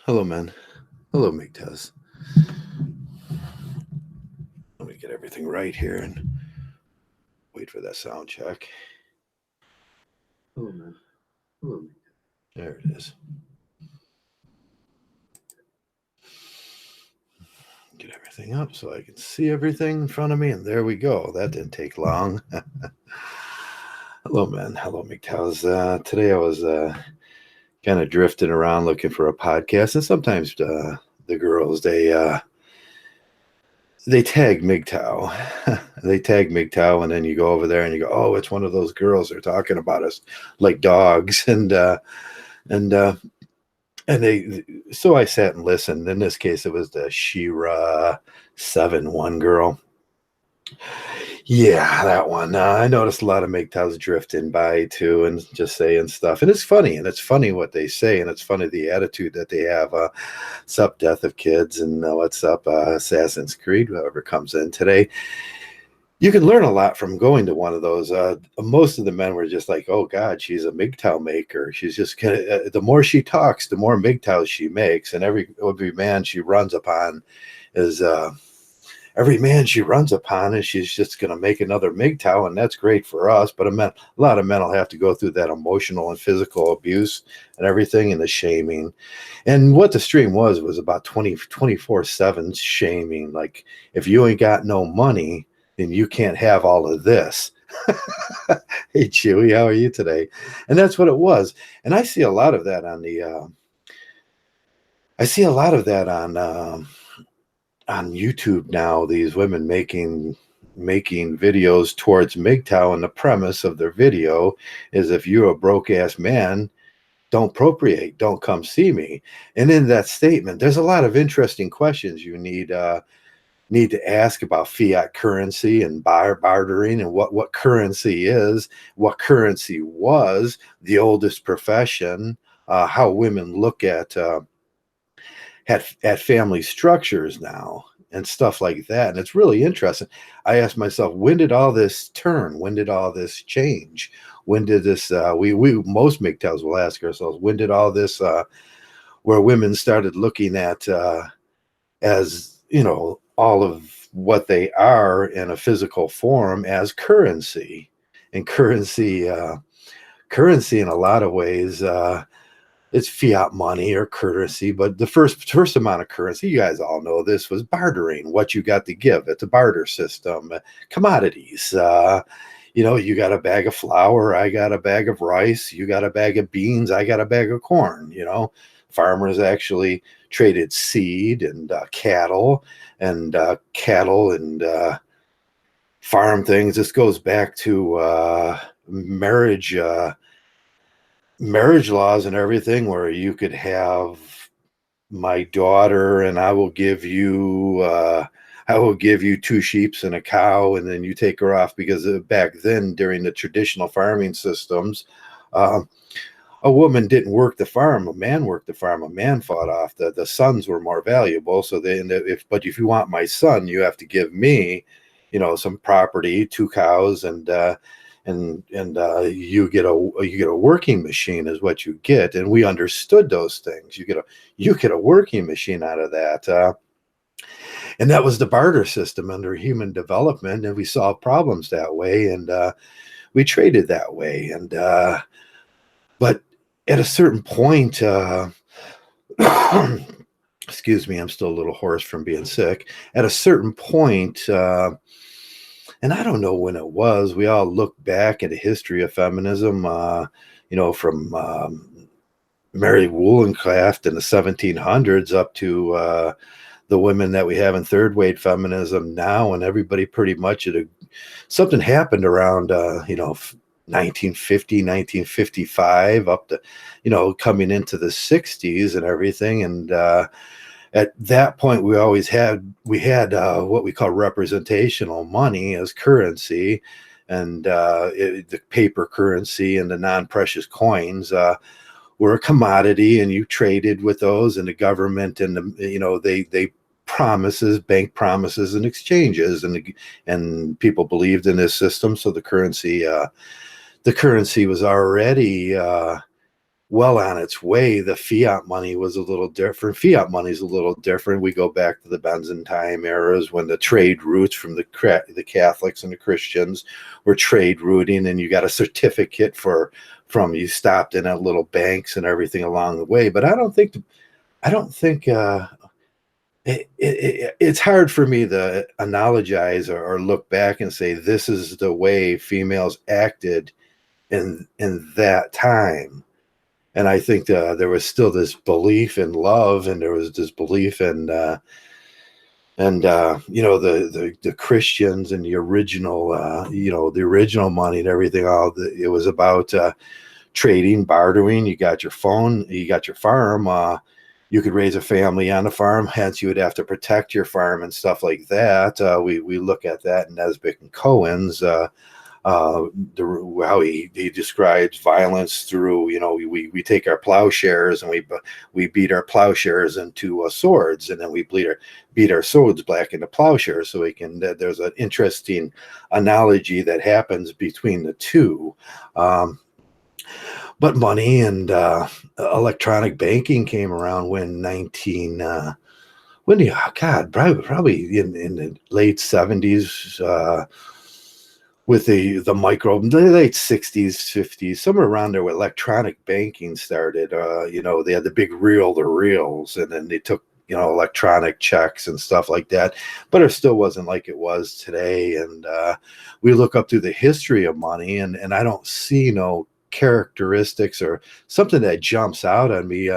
Hello, man. Hello, Mgtows. Let me get everything right here and wait for that sound check. Hello, man. Hello, Mgtows. There it is. Get everything up so I can see everything in front of me, and there we go. That didn't take long. Hello, man. Hello, Mgtows. Today I was kind of drifting around looking for a podcast, and sometimes the girls they tag Mgtow. They tag Mgtow, and then you go over there and you go, "Oh, it's one of those girls. They're talking about us like dogs." And and they. So I sat and listened. In this case, it was the Shira 7-1 girl. Yeah, that one. I noticed a lot of Mgtows drifting by too, and just saying stuff. And it's funny what they say, and it's funny the attitude that they have. What's up, Death of Kids, and what's up, Assassin's Creed, whoever comes in today. You can learn a lot from going to one of those. Most of the men were just like, "Oh God, she's a Mgtow maker. She's just kind of." The more she talks, the more Mgtows she makes, and every man she runs upon is. Every man she runs upon is she's just going to make another Mgtow, and that's great for us. But a lot of men will have to go through that emotional and physical abuse and everything and the shaming. And what the stream was about 24/7 shaming. Like, if you ain't got no money, then you can't have all of this. Hey, Chewy, how are you today? And that's what it was. And I see a lot of that on I see a lot of that on YouTube now, these women making videos towards Mgtow, and the premise of their video is, if you're a broke ass man, don't procreate, don't come see me. And in that statement, there's a lot of interesting questions you need to ask about fiat currency and bartering, and what currency is, what currency was, the oldest profession, how women look at family structures now and stuff like that. And it's really interesting. I asked myself, when did all this turn? When did all this change? When did this we most Mgtows will ask ourselves, when did all this where women started looking at as, all of what they are in a physical form as currency. And currency in a lot of ways, it's fiat money or currency, but the first amount of currency, you guys all know this, was bartering. What you got to give. It's a barter system. Commodities. You got a bag of flour, I got a bag of rice, you got a bag of beans, I got a bag of corn. Farmers actually traded seed and cattle and farm things. This goes back to marriage laws and everything, where you could have my daughter and I will give you 2 sheep and a cow, and then you take her off, because back then, during the traditional farming systems, a woman didn't work the farm, a man worked the farm. A man fought off. The sons were more valuable. So if you want my son, you have to give me, some property, 2 cows, and you get a working machine is what you get. And we understood those things. You get a working machine out of that. And that was the barter system under human development. And we solved problems that way. And we traded that way. And but at a certain point, excuse me, I'm still a little hoarse from being sick. At a certain point, and I don't know when it was, we all look back at the history of feminism, from Mary Wollstonecraft in the 1700s up to the women that we have in third wave feminism now, and everybody pretty much something happened around 1950, 1955, up to coming into the 60s and everything. And at that point, we had what we call representational money as currency, and the paper currency and the non-precious coins were a commodity, and you traded with those, and the government and they bank promises and exchanges, and people believed in this system. So the currency was already well on its way. The fiat money was a little different. Fiat money is a little different. We go back to the Byzantine eras when the trade routes from the Catholics and the Christians were trade routing, and you got a certificate from you stopped in at little banks and everything along the way. But I don't think it's hard for me to analogize or look back and say this is the way females acted in that time. And I think there was still this belief in love, and there was this belief in the Christians and the original the original money and everything. It was about trading, bartering. You got your phone, you got your farm. You could raise a family on a farm, hence you would have to protect your farm and stuff like that. We look at that in Nesbitt and Cohen's. How he describes violence through, we take our plowshares and we beat our plowshares into swords, and then we beat our swords back into plowshares. So we can. There's an interesting analogy that happens between the two. But money and electronic banking came around when probably in the late 70s. With the late 60s, 50s, somewhere around there, where electronic banking started. They had the big the reels, and then they took electronic checks and stuff like that. But it still wasn't like it was today. And we look up through the history of money, and I don't see no characteristics or something that jumps out on me.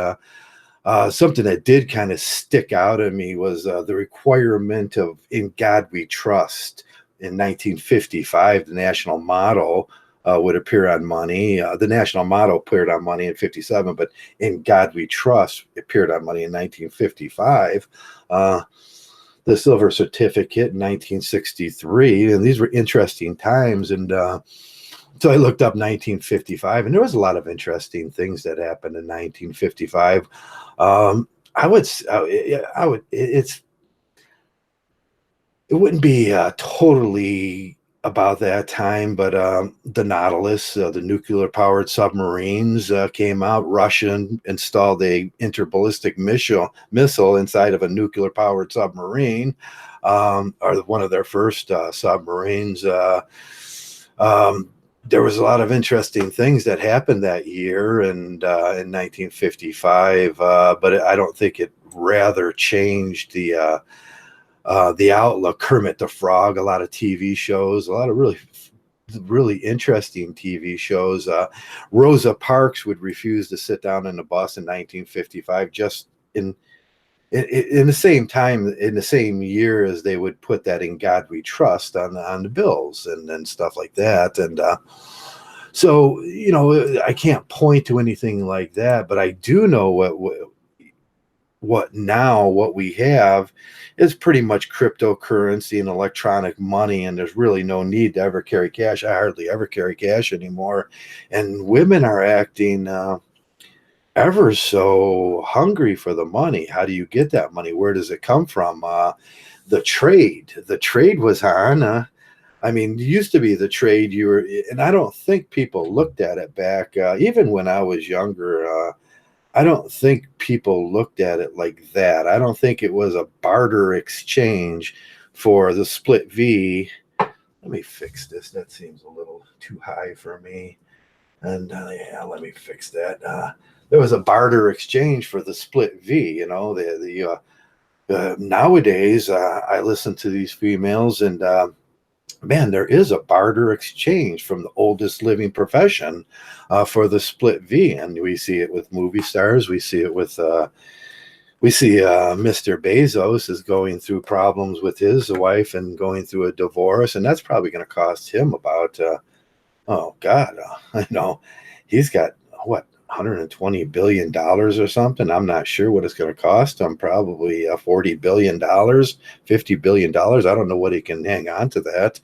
Something that did kind of stick out at me was the requirement of "In God We Trust." In 1955, the national motto would appear on money. The national motto appeared on money in 57, but "In God We Trust" appeared on money in 1955. The silver certificate in 1963, and these were interesting times. And so I looked up 1955, and there was a lot of interesting things that happened in 1955. It wouldn't be totally about that time, but the Nautilus, the nuclear-powered submarines came out. Russia installed a interballistic missile inside of a nuclear-powered submarine, or one of their first submarines. There was a lot of interesting things that happened that year and in 1955, but I don't think it rather changed the outlook. Kermit the Frog, a lot of TV shows, a lot of really interesting TV shows. Rosa Parks would refuse to sit down in the bus in 1955, just in the same time, in the same year as they would put that "In God We Trust" on the bills and stuff like that. And so I can't point to anything like that, but I do know what we have is pretty much cryptocurrency and electronic money, and there's really no need to ever carry cash. I hardly ever carry cash anymore, and women are acting ever so hungry for the money. How do you get that money? Where does it come from? The trade was on. It used to be the trade and I don't think people looked at it back, even when I was younger. I don't think people looked at it like that. I don't think it was a barter exchange for the split V. Let me fix this. That seems a little too high for me. And let me fix that. There was a barter exchange for the split V. Nowadays, I listen to these females, and man, there is a barter exchange from the oldest living profession for the split V. And we see it with movie stars. We see it with, Mr. Bezos is going through problems with his wife and going through a divorce. And that's probably going to cost him about, I know he's got what, $120 billion or something. I'm not sure what it's going to cost him. Probably $40 billion, $50 billion. I don't know what he can hang on to that.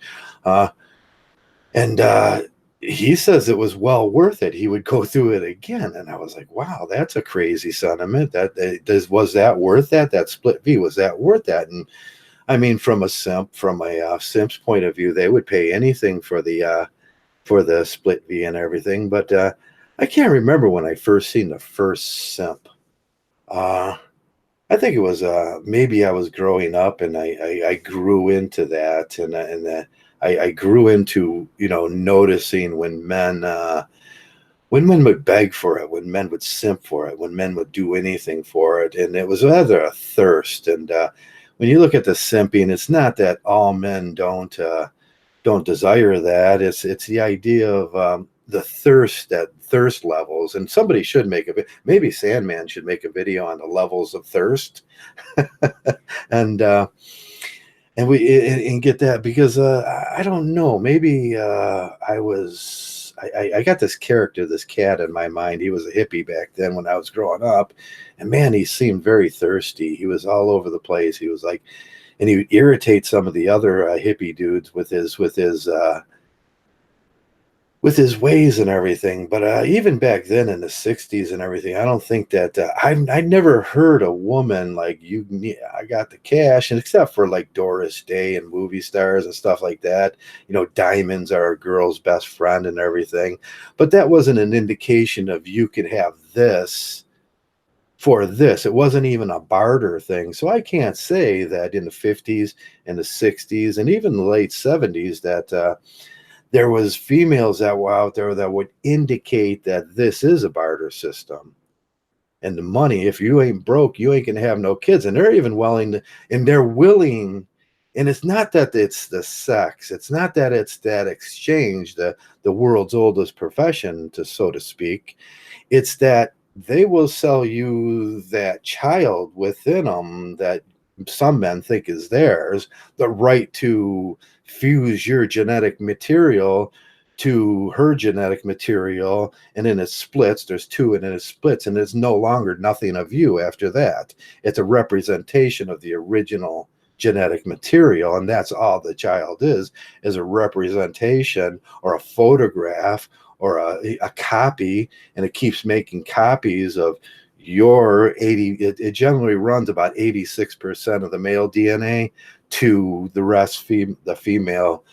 And he says it was well worth it. He would go through it again. And I was like, wow, that's a crazy sentiment. Was that worth that? That split V, was that worth that? And from a simp's point of view, they would pay anything for the split V and everything. But I can't remember when I first seen the first simp. Uh, I think it was maybe I was growing up and I grew into that and I grew into noticing when men would beg for it, when men would simp for it, when men would do anything for it, and it was rather a thirst. And when you look at the simping, it's not that all men don't desire that. It's the idea of the thirst at thirst levels. And somebody should make maybe Sandman should make a video on the levels of thirst, and and get that because I don't know. Maybe I got this character, this cat in my mind. He was a hippie back then when I was growing up, and man, he seemed very thirsty. He was all over the place. He was like, and he would irritate some of the other hippie dudes with his ways and everything. But even back then in the '60s and everything, I don't think that I never heard a woman like I got the cash, and except for like Doris Day and movie stars and stuff like that. Diamonds are a girl's best friend and everything. But that wasn't an indication of you could have this for this. It wasn't even a barter thing. So I can't say that in the '50s and the '60s and even the late '70s that there was females that were out there that would indicate that this is a barter system. And the money, if you ain't broke, you ain't gonna have no kids. And they're even willing to, and they're willing, and it's not that it's the sex, it's not that it's that exchange, the world's oldest profession, to so to speak. It's that they will sell you that child within them that some men think is theirs, the right to fuse your genetic material to her genetic material, and then it splits. There's two, and then it splits, and it's no longer nothing of you after that. It's a representation of the original genetic material, and that's all the child is a representation or a photograph or a copy, and it keeps making copies of your 80. It generally runs about 86% of the male DNA to the rest, the female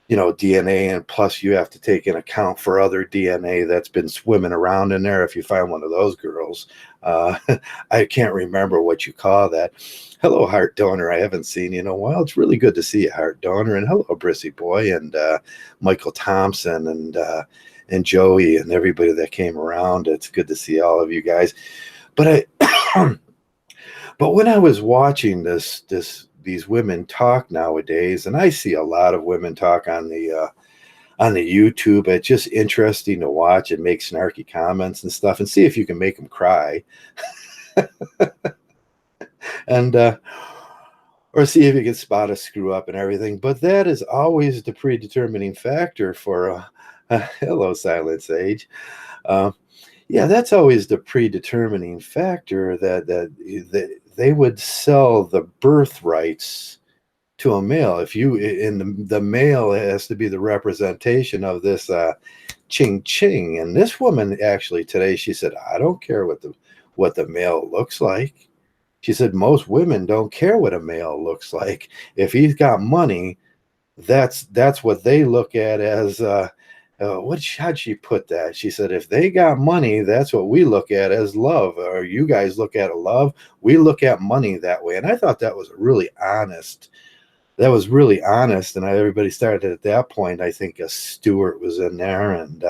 DNA, and plus you have to take in account for other DNA that's been swimming around in there if you find one of those girls. uh, I can't remember what you call that. Hello, Heart Donor. I haven't seen you in a while. It's really good to see you, Heart Donor. And hello, Brissy Boy, and Michael Thompson, and Joey, and everybody that came around. It's good to see all of you guys. But I but when I was watching these women talk nowadays, and I see a lot of women talk on the YouTube. It's just interesting to watch and make snarky comments and stuff, and see if you can make them cry, and or see if you can spot a screw up and everything. But that is always the predetermining factor for hello, Silent Sage. Uh, yeah, that's always the predetermining factor that they would sell the birthrights to a male. If you in the male has to be the representation of this ching ching. And this woman actually today, she said, I don't care what the male looks like. She said most women don't care what a male looks like. If he's got money, that's what they look at as how'd she put that? She said, if they got money, that's what we look at as love, or you guys look at a love. We look at money that way. And I thought that was really honest. That was really honest. And everybody started at that point. I think Stewart was in there, and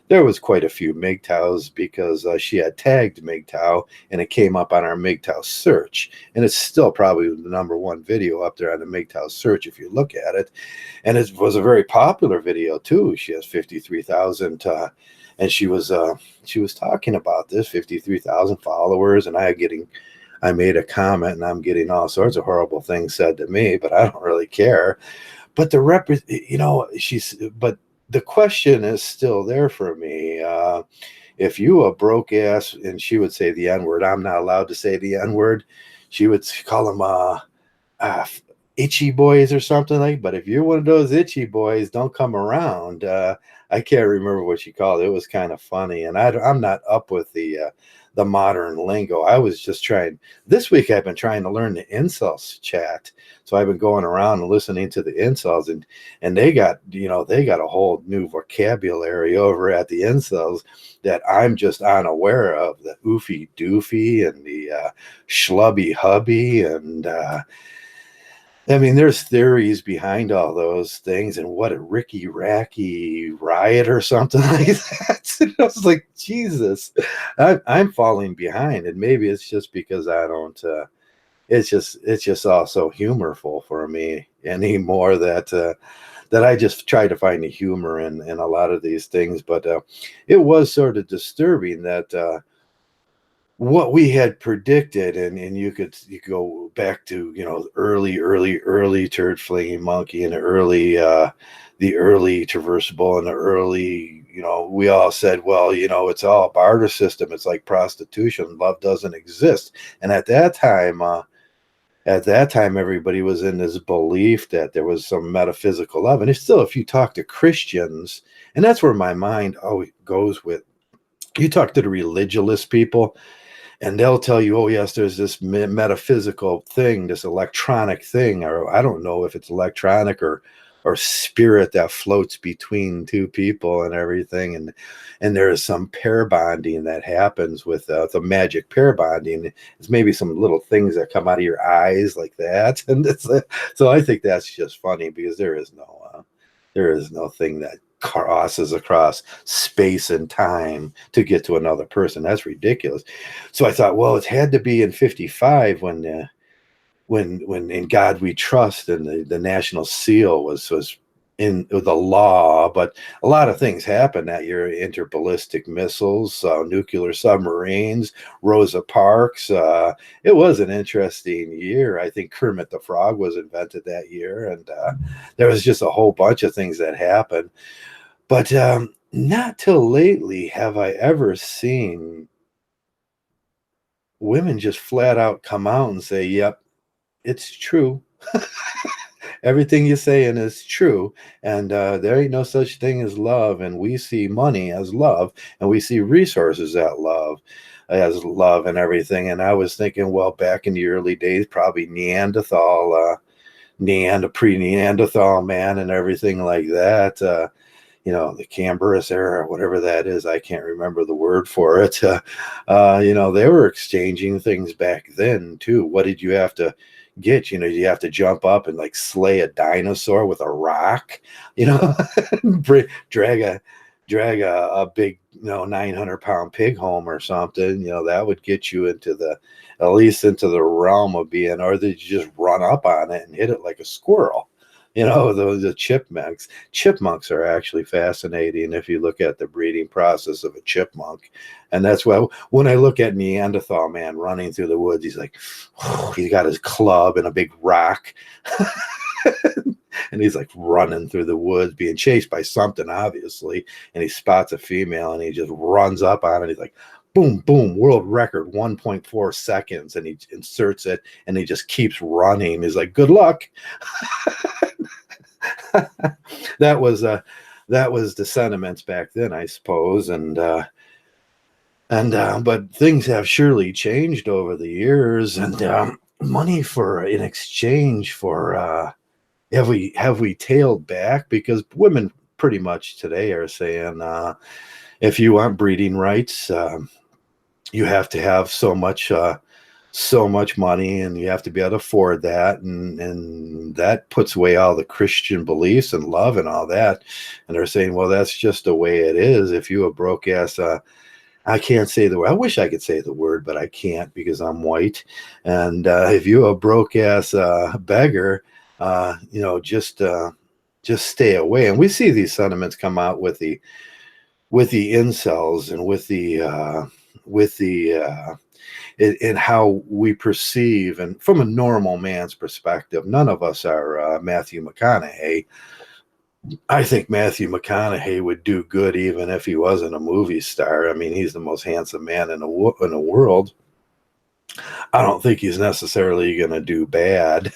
there was quite a few Mgtows because she had tagged Mgtow, and it came up on our Mgtow search. And it's still probably the #1 video up there on the Mgtow search if you look at it. And it was a very popular video too. She has 53,000, and she was talking about this 53,000 followers, and I made a comment, and I'm getting all sorts of horrible things said to me, but I don't really care. But but the question is still there for me. If you a broke ass, and she would say the N word, I'm not allowed to say the N word. She would call them itchy boys or something like. But if you're one of those itchy boys, don't come around. I can't remember what she called it. It was kind of funny, and I'm not up with the modern lingo. I was just trying this week. I've been trying to learn the incels chat, so I've been going around and listening to the incels, and they got they got a whole new vocabulary over at the incels that I'm just unaware of. The oofy doofy and the schlubby hubby and. I mean, there's theories behind all those things, and what a Ricky Racky riot or something like that. And I was like, Jesus, I'm falling behind, and maybe it's just because I don't. It's just also humorful for me anymore that I just try to find the humor in a lot of these things. But it was sort of disturbing that. What we had predicted, and you could go back to early turd flinging monkey and the early traversable and the early we all said, well, it's all a barter system, it's like prostitution, love doesn't exist. And at that time everybody was in this belief that there was some metaphysical love. And it's still, if you talk to Christians, and that's where my mind always goes with, you talk to the religious people, and they'll tell you, oh yes, there's this metaphysical thing, this electronic thing, or I don't know if it's electronic or spirit that floats between two people and everything, and there is some pair bonding that happens with the magic pair bonding. It's maybe some little things that come out of your eyes like that, and so I think that's just funny, because there is no thing that crosses across space and time to get to another person. That's ridiculous. So I thought, well, it had to be in 55 when In God We Trust and the national seal was in the law. But a lot of things happened that year: interballistic missiles, nuclear submarines, Rosa Parks. It was an interesting year. I think Kermit the Frog was invented that year, and there was just a whole bunch of things that happened. But not till lately have I ever seen women just flat out come out and say, yep, it's true. Everything you're saying is true. And there ain't no such thing as love. And we see money as love. And we see resources as love and everything. And I was thinking, well, back in the early days, probably pre-Neanderthal man and everything like that. The Cambrous era, whatever that is, I can't remember the word for it. They were exchanging things back then too. What did you have to get? You have to jump up and like slay a dinosaur with a rock, drag a big 900-pound pig home or something. That would get you at least into the realm of being, or did you just run up on it and hit it like a squirrel? The chipmunks. Chipmunks are actually fascinating if you look at the breeding process of a chipmunk. And that's why when I look at Neanderthal man running through the woods, he's like, he's got his club and a big rock. And he's like running through the woods, being chased by something, obviously. And he spots a female and he just runs up on it. He's like, boom, boom, world record, 1.4 seconds. And he inserts it and he just keeps running. He's like, good luck. that was the sentiments back then, I suppose. But things have surely changed over the years, and money in exchange for have we tailed back? Because women pretty much today are saying, if you want breeding rights, you have to have so much money, and you have to be able to afford that, and that puts away all the Christian beliefs and love and all that. And they're saying, well, that's just the way it is. If you a broke ass, I can't say the word. I wish I could say the word, but I can't because I'm white. And if you a broke ass beggar, just stay away. And we see these sentiments come out with the incels, and with the in how we perceive, and from a normal man's perspective. None of us are Matthew McConaughey. I think Matthew McConaughey would do good even if he wasn't a movie star. I mean, he's the most handsome man in the world. I don't think he's necessarily going to do bad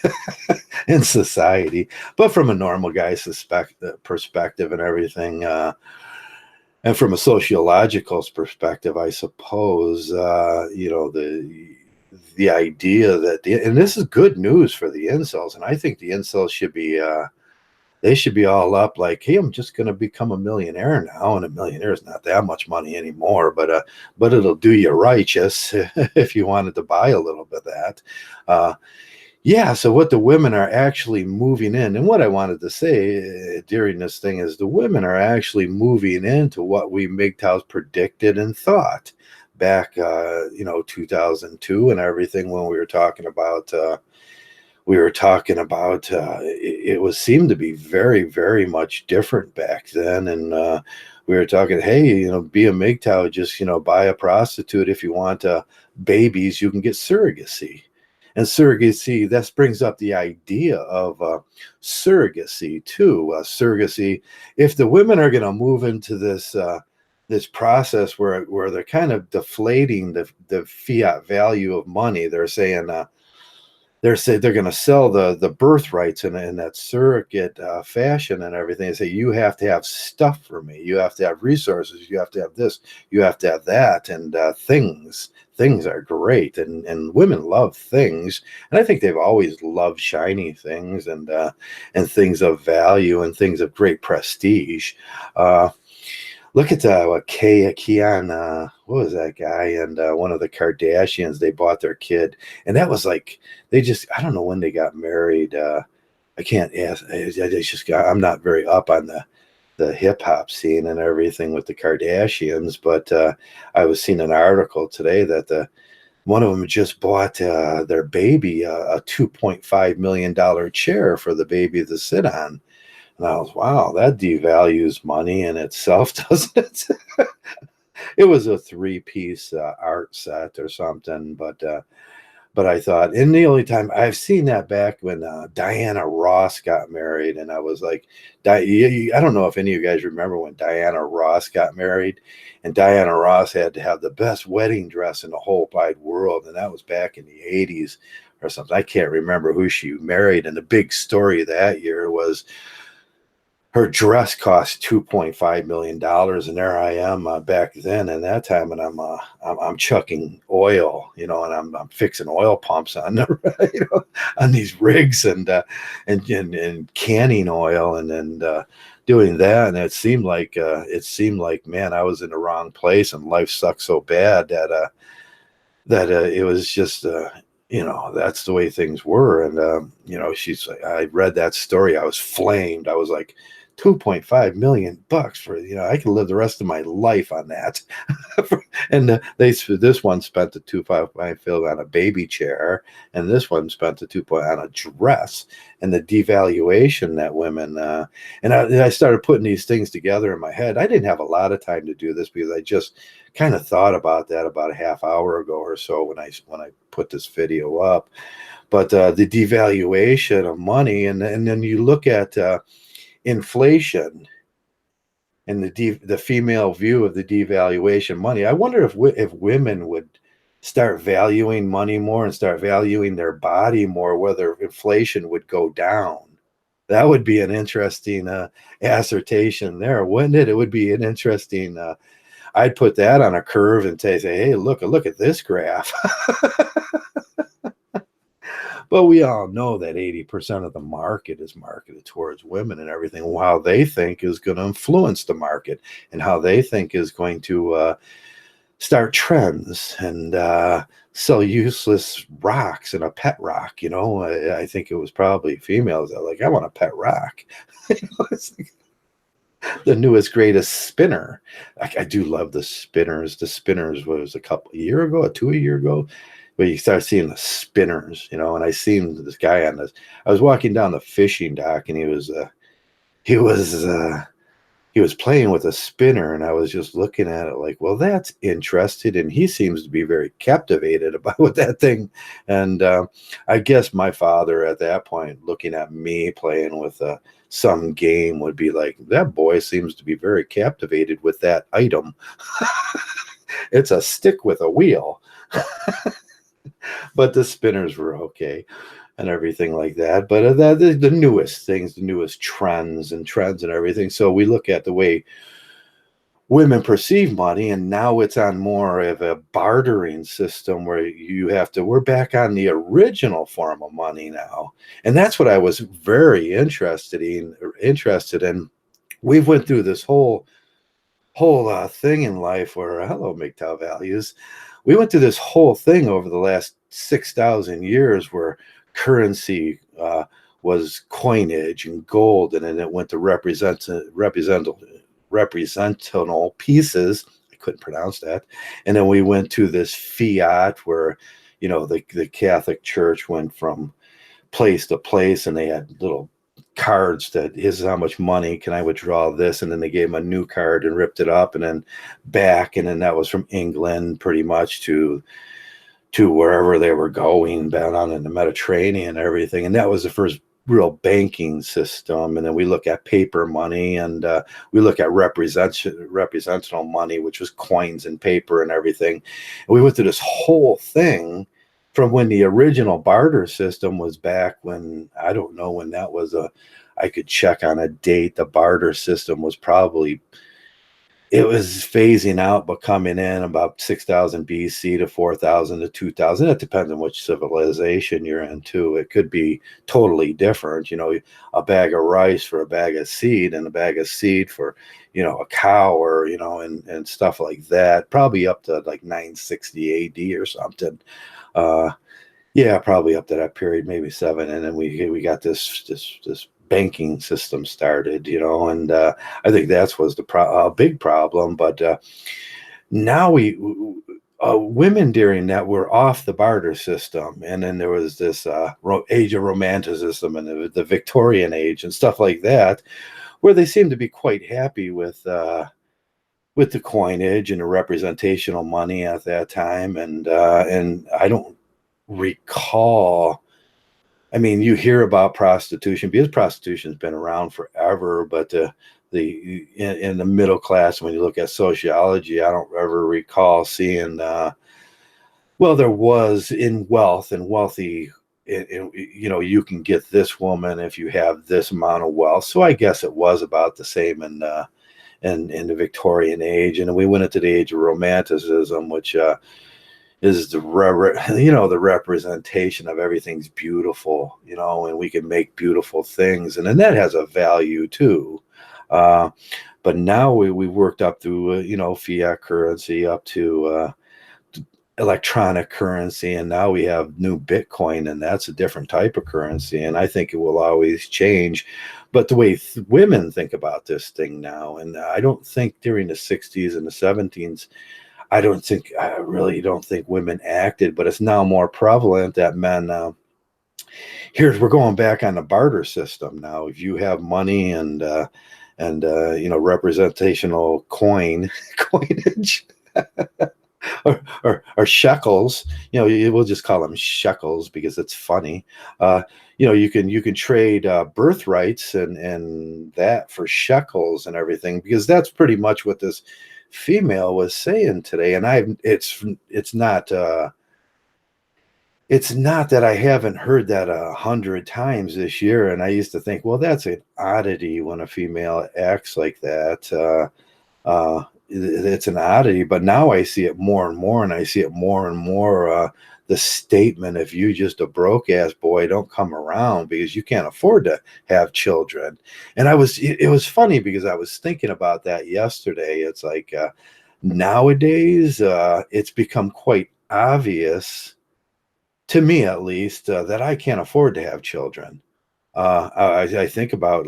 in society, but from a normal guy's perspective and everything, And from a sociological perspective, I suppose, the idea that and this is good news for the incels, and I think the incels should be they should be all up like, hey, I'm just going to become a millionaire now, and a millionaire is not that much money anymore, but it'll do you righteous if you wanted to buy a little bit of that. Yeah, so what the women are actually moving in, and what I wanted to say during this thing is the women are actually moving into what we Mgtows predicted and thought back, 2002 and everything when it was seemed to be very, very much different back then. And we were talking, hey, be a MGTOW, just, buy a prostitute. If you want babies, you can get surrogacy. And surrogacy, that brings up the idea of surrogacy too. Surrogacy, if the women are going to move into this process where they're kind of deflating the fiat value of money, they're saying they're going to sell the birthrights in that surrogate fashion and everything. They say, you have to have stuff for me. You have to have resources. You have to have this. You have to have that. And things are great. And women love things. And I think they've always loved shiny things and things of value and things of great prestige. Look at Keon, what was that guy? And one of the Kardashians, they bought their kid. And that was like, I don't know when they got married. I can't ask. I'm not very up on the hip hop scene and everything with the Kardashians. But I was seeing an article today that one of them just bought their baby a $2.5 million chair for the baby to sit on. And I was, wow, that devalues money in itself, doesn't it? It was a 3-piece art set or something, but I thought, and the only time I've seen that back when Diana Ross got married, and I was like, I don't know if any of you guys remember when Diana Ross got married, and Diana Ross had to have the best wedding dress in the whole wide world, and that was back in the 80s or something. I can't remember who she married, and the big story that year was her dress cost $2.5 million, and there I am back then and that time, and I'm chucking oil, and I'm fixing oil pumps on on these rigs and canning oil and doing that, and it seemed like man, I was in the wrong place, and life sucked so bad that it was just that's the way things were. And she's like, I read that story, I was flamed. I was like, $2.5 million for, I can live the rest of my life on that. And this one spent the 2.5 on a baby chair, and this one spent the 2 on a dress, and the devaluation that women and I started putting these things together in my head. I didn't have a lot of time to do this because I just kind of thought about that about a half hour ago or so when I put this video up. But the devaluation of money, and then you look at inflation and the female view of the devaluation money. I wonder if women would start valuing money more and start valuing their body more, whether inflation would go down. That would be an interesting assertion there, wouldn't it? It would be an interesting. I'd put that on a curve and say, hey, look at this graph. But we all know that 80% of the market is marketed towards women, and everything, how they think is going to influence the market, and how they think is going to start trends and sell useless rocks and a pet rock. I think it was probably females that like, I want a pet rock. It's like the newest, greatest spinner. I do love the spinners. The spinners was a year ago. But you start seeing the spinners, and I seen this guy on this. I was walking down the fishing dock, and he was playing with a spinner, and I was just looking at it like, well, that's interesting, and he seems to be very captivated about with that thing. And I guess my father at that point, looking at me playing with some game, would be like, that boy seems to be very captivated with that item. It's a stick with a wheel. But the spinners were okay and everything like that. But the newest things, the newest trends and everything. So we look at the way women perceive money, and now it's on more of a bartering system where you have to we're back on the original form of money now. And that's what I was very interested in. We've went through this whole thing in life where hello Mgtow values. We went through this whole thing over the last 6,000 years where currency was coinage and gold, and then it went to representational pieces. I couldn't pronounce that. And then we went to this fiat where, the Catholic Church went from place to place, and they had little cards that here's how much money can I withdraw this, and then they gave him a new card and ripped it up and then back, and then that was from England pretty much to wherever they were going down in the Mediterranean and everything. And that was the first real banking system. And then we look at paper money, and we look at representational money, which was coins and paper and everything. And we went through this whole thing from when the original barter system was back when, I don't know when that was. I could check on a date. The barter system was probably, it was phasing out but coming in about 6,000 BC to 4,000 to 2,000. It depends on which civilization you're into. It could be totally different. A bag of rice for a bag of seed, and a bag of seed for, a cow, or, and stuff like that. Probably up to like 960 AD or something. Yeah, probably up to that period, maybe seven. And then we got this banking system started, and I think that's was a big problem. But now women during that were off the barter system, and then there was this age of romanticism and the Victorian age and stuff like that, where they seem to be quite happy with the coinage and the representational money at that time. And I don't recall. I mean, you hear about prostitution because prostitution's been around forever, but in the middle class, when you look at sociology, I don't ever recall seeing. Well, there was in wealth and wealthy. You can get this woman if you have this amount of wealth. So I guess it was about the same in the Victorian age, and we went into the age of romanticism, which is the representation of everything's beautiful, and we can make beautiful things, and then that has a value too. But now we worked up through fiat currency up to electronic currency, and now we have new Bitcoin, and that's a different type of currency, and I think it will always change. But the way women think about this thing now, and I don't think during the 60s and the 70s, I really don't think women acted, but it's now more prevalent that men. We're going back on the barter system now. If you have money and representational coinage, or shekels, we'll just call them shekels because it's funny. You can trade birthrights and that for shekels and everything, because that's pretty much what this female was saying today. And it's not that I haven't heard that 100 times this year. And I used to think, well, that's an oddity when a female acts like that. It's an oddity, but now I see it more and more, and I see it more and more. The statement, if you just a broke ass boy, don't come around because you can't afford to have children. And it was funny because I was thinking about that yesterday. It's like nowadays it's become quite obvious, to me at least, that I can't afford to have children. I think about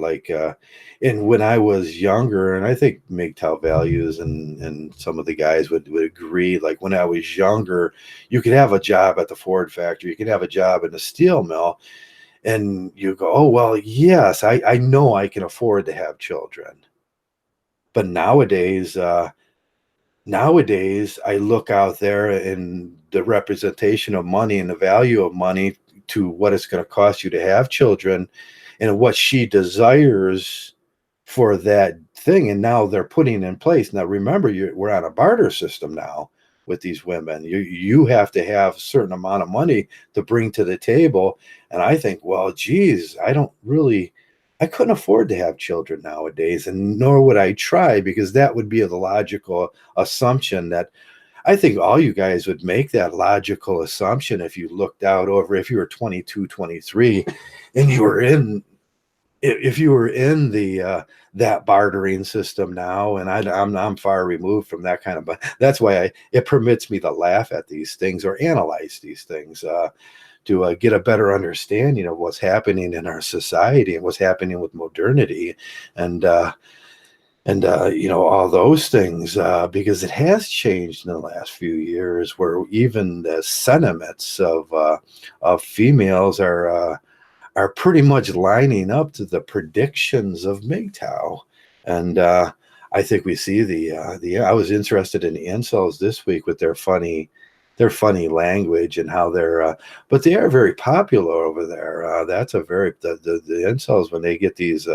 and when I was younger, and I think Mgtow values and some of the guys would agree. Like when I was younger, you could have a job at the Ford factory, you could have a job in a steel mill, and you go, oh well, yes, I know I can afford to have children. But nowadays I look out there and the representation of money and the value of money to what it's going to cost you to have children and what she desires for that thing. And now they're putting in place. Now, remember, we're on a barter system now with these women. You have to have a certain amount of money to bring to the table. And I think, well, geez, I don't really I couldn't afford to have children nowadays, and nor would I try, because that would be the logical assumption that I think all you guys would make that logical assumption if you looked out over, if you were 22, 23, and you were in, if you were in the that bartering system now, and I'm far removed from that kind of, but that's why it permits me to laugh at these things or analyze these things to get a better understanding of what's happening in our society and what's happening with modernity, and all those things, because it has changed in the last few years, where even the sentiments of females are pretty much lining up to the predictions of Mgtow. And I think we see the I was interested in the incels this week with their funny language and how they're but they are very popular over there. That's a very the incels, when they get these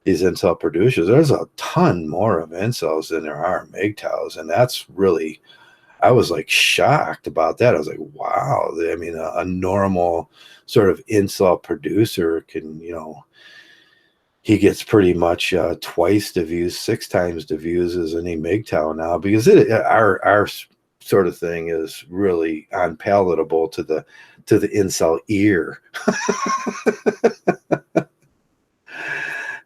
incel producers, there's a ton more of incels than there are Mgtows, and that's really, I was like shocked about that. I was like, wow. I mean, a normal sort of incel producer can, he gets pretty much twice the views, six times the views as any Mgtow now, because our sort of thing is really unpalatable to the incel ear.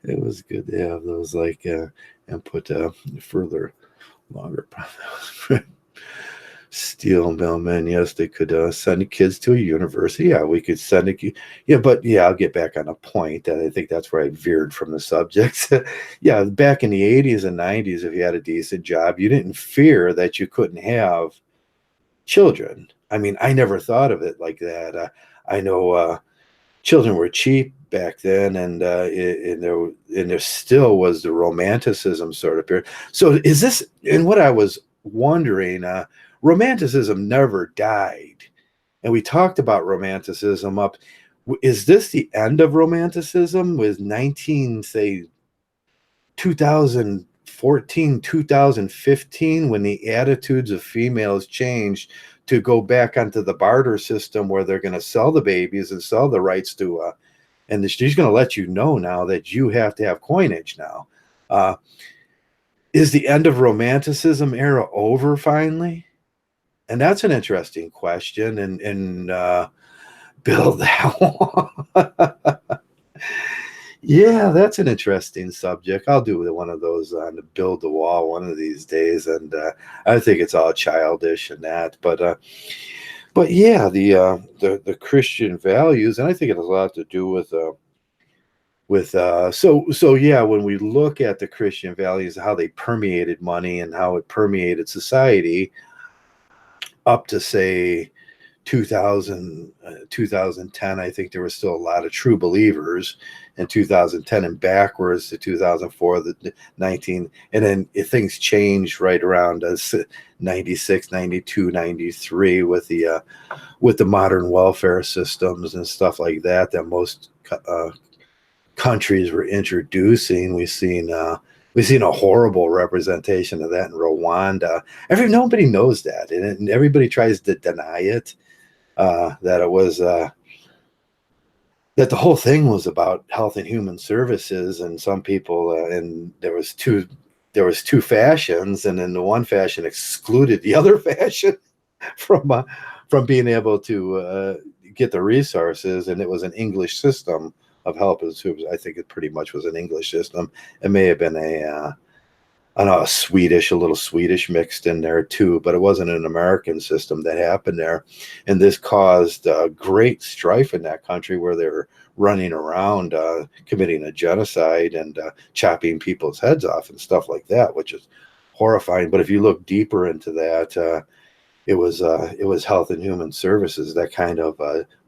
It was good to have those like input further longer. Steel millmen, yes, they could send kids to a university. Yeah, we could send a, yeah, but yeah, I'll get back on a point. I think that's where I veered from the subject. Yeah, back in the 80s and 90s, if you had a decent job, you didn't fear that you couldn't have children. I mean, I never thought of it like that. I know children were cheap back then, and there still was the romanticism sort of period. So is this, and what I was wondering, romanticism never died, and we talked about romanticism up. Is this the end of romanticism with 2014, 2015, when the attitudes of females changed to go back onto the barter system, where they're going to sell the babies and sell the rights to and she's going to let you know now that you have to have coinage now. Is the end of romanticism era over finally? And that's an interesting question, and build that one. Yeah, that's an interesting subject. I'll do one of those on the build the wall one of these days, and I think it's all childish and that, but yeah, the Christian values, and I think it has a lot to do with yeah, when we look at the Christian values, how they permeated money and how it permeated society up to say 2000, 2010. I think there were still a lot of true believers in 2010 and backwards to 2004, the 19, and then things changed right around 96, 92, 93 with the modern welfare systems and stuff like that most countries were introducing. We've seen a horrible representation of that in Rwanda. Nobody knows that, and everybody tries to deny it. That it was that the whole thing was about health and human services, and some people and there was two fashions, and then the one fashion excluded the other fashion from being able to get the resources, and it was an English system of help. I think it pretty much was an English system. It may have been a little Swedish mixed in there too, but it wasn't an American system that happened there. And this caused great strife in that country, where they were running around committing a genocide and chopping people's heads off and stuff like that, which is horrifying. But if you look deeper into that, it was health and human services that kind of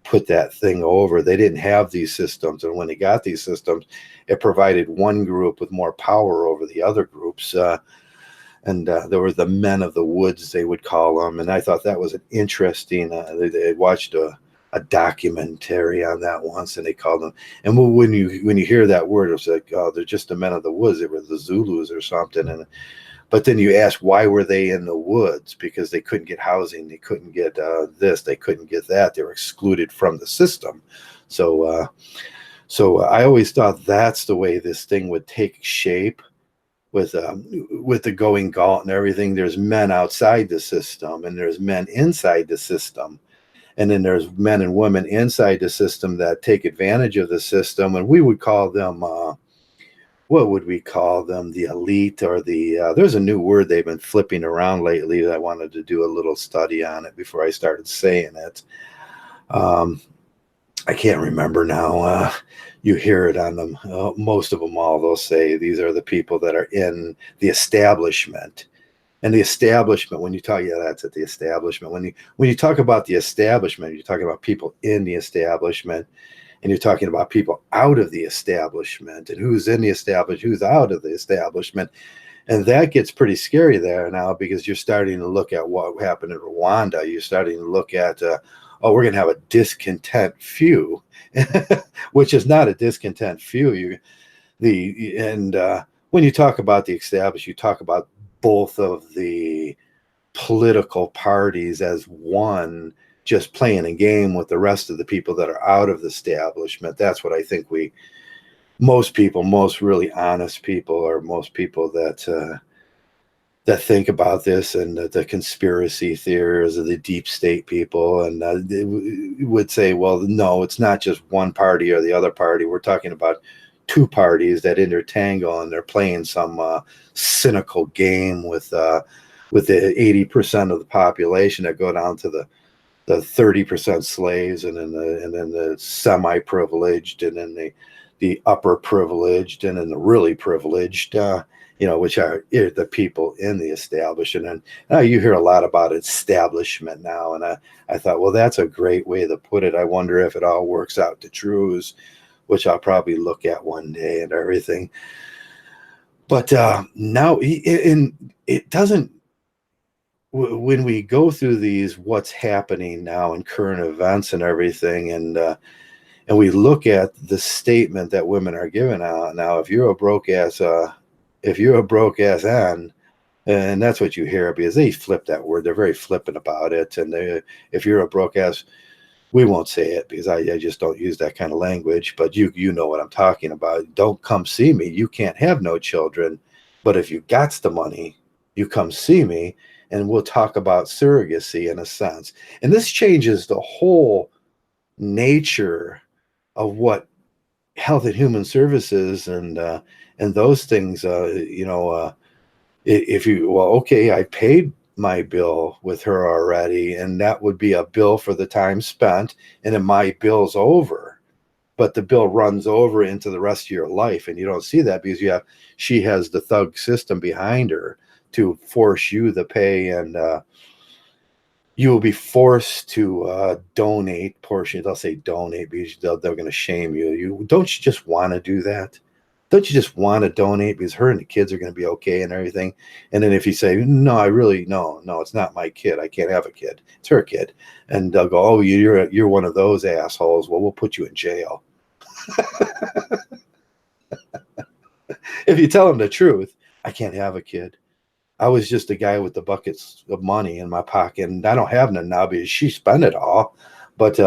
put that thing over. They didn't have these systems, and when they got these systems, it provided one group with more power over the other groups. And there were the men of the woods, they would call them, and I thought that was an interesting. They watched a documentary on that once, and they called them. And when you hear that word, it's like, oh, they're just the men of the woods. They were the Zulus or something, but then you ask, why were they in the woods? Because they couldn't get housing. They couldn't get this. They couldn't get that. They were excluded from the system. So So I always thought that's the way this thing would take shape with the going gaunt and everything. There's men outside the system, and there's men inside the system, and then there's men and women inside the system that take advantage of the system, and we would call them what would we call them? The elite, or the there's a new word they've been flipping around lately that I wanted to do a little study on it before I started saying it. Um, I can't remember now. You hear it on them. Most of them all, they'll say these are the people that are in the establishment. And the establishment, when you talk, yeah, that's at the establishment. When you talk about the establishment, you're talking about people in the establishment, and you're talking about people out of the establishment, and who's in the establishment, who's out of the establishment. And that gets pretty scary there now, because you're starting to look at what happened in Rwanda. You're starting to look at, oh, we're going to have a discontent few, which is not a discontent few. When you talk about the established, you talk about both of the political parties as one, just playing a game with the rest of the people that are out of the establishment. That's what I think most people, most really honest people, or most people that think about this, and the conspiracy theories of the deep state people, and they would say, well, no, it's not just one party or the other party. We're talking about two parties that intertangle, and they're playing some cynical game with the 80% of the population that go down to the 30% slaves, and then the semi-privileged, and then the upper privileged, and then the really privileged, which are the people in the establishment. And you hear a lot about establishment now, and I thought, well, that's a great way to put it. I wonder if it all works out to truths, which I'll probably look at one day and everything. But now, it doesn't. When we go through these, what's happening now in current events and everything, and we look at the statement that women are giving out now, if you're a broke ass N, and that's what you hear, because they flip that word. They're very flippant about it. And if you're a broke ass, we won't say it, because I just don't use that kind of language, but you know what I'm talking about. Don't come see me. You can't have no children. But if you got the money, you come see me, and we'll talk about surrogacy in a sense. And this changes the whole nature of what health and human services and those things, if you, well, okay, I paid my bill with her already, and that would be a bill for the time spent, and then my bill's over. But the bill runs over into the rest of your life, and you don't see that, because she has the thug system behind her to force you to pay, and you will be forced to donate portions. They'll say donate, because they're going to shame you. Don't you just want to do that? Don't you just want to donate because her and the kids are going to be okay and everything? And then if you say, no, no, it's not my kid. I can't have a kid. It's her kid. And they'll go, oh, you're one of those assholes. Well, we'll put you in jail. If you tell them the truth, I can't have a kid. I was just a guy with the buckets of money in my pocket, and I don't have none now because she spent it all. But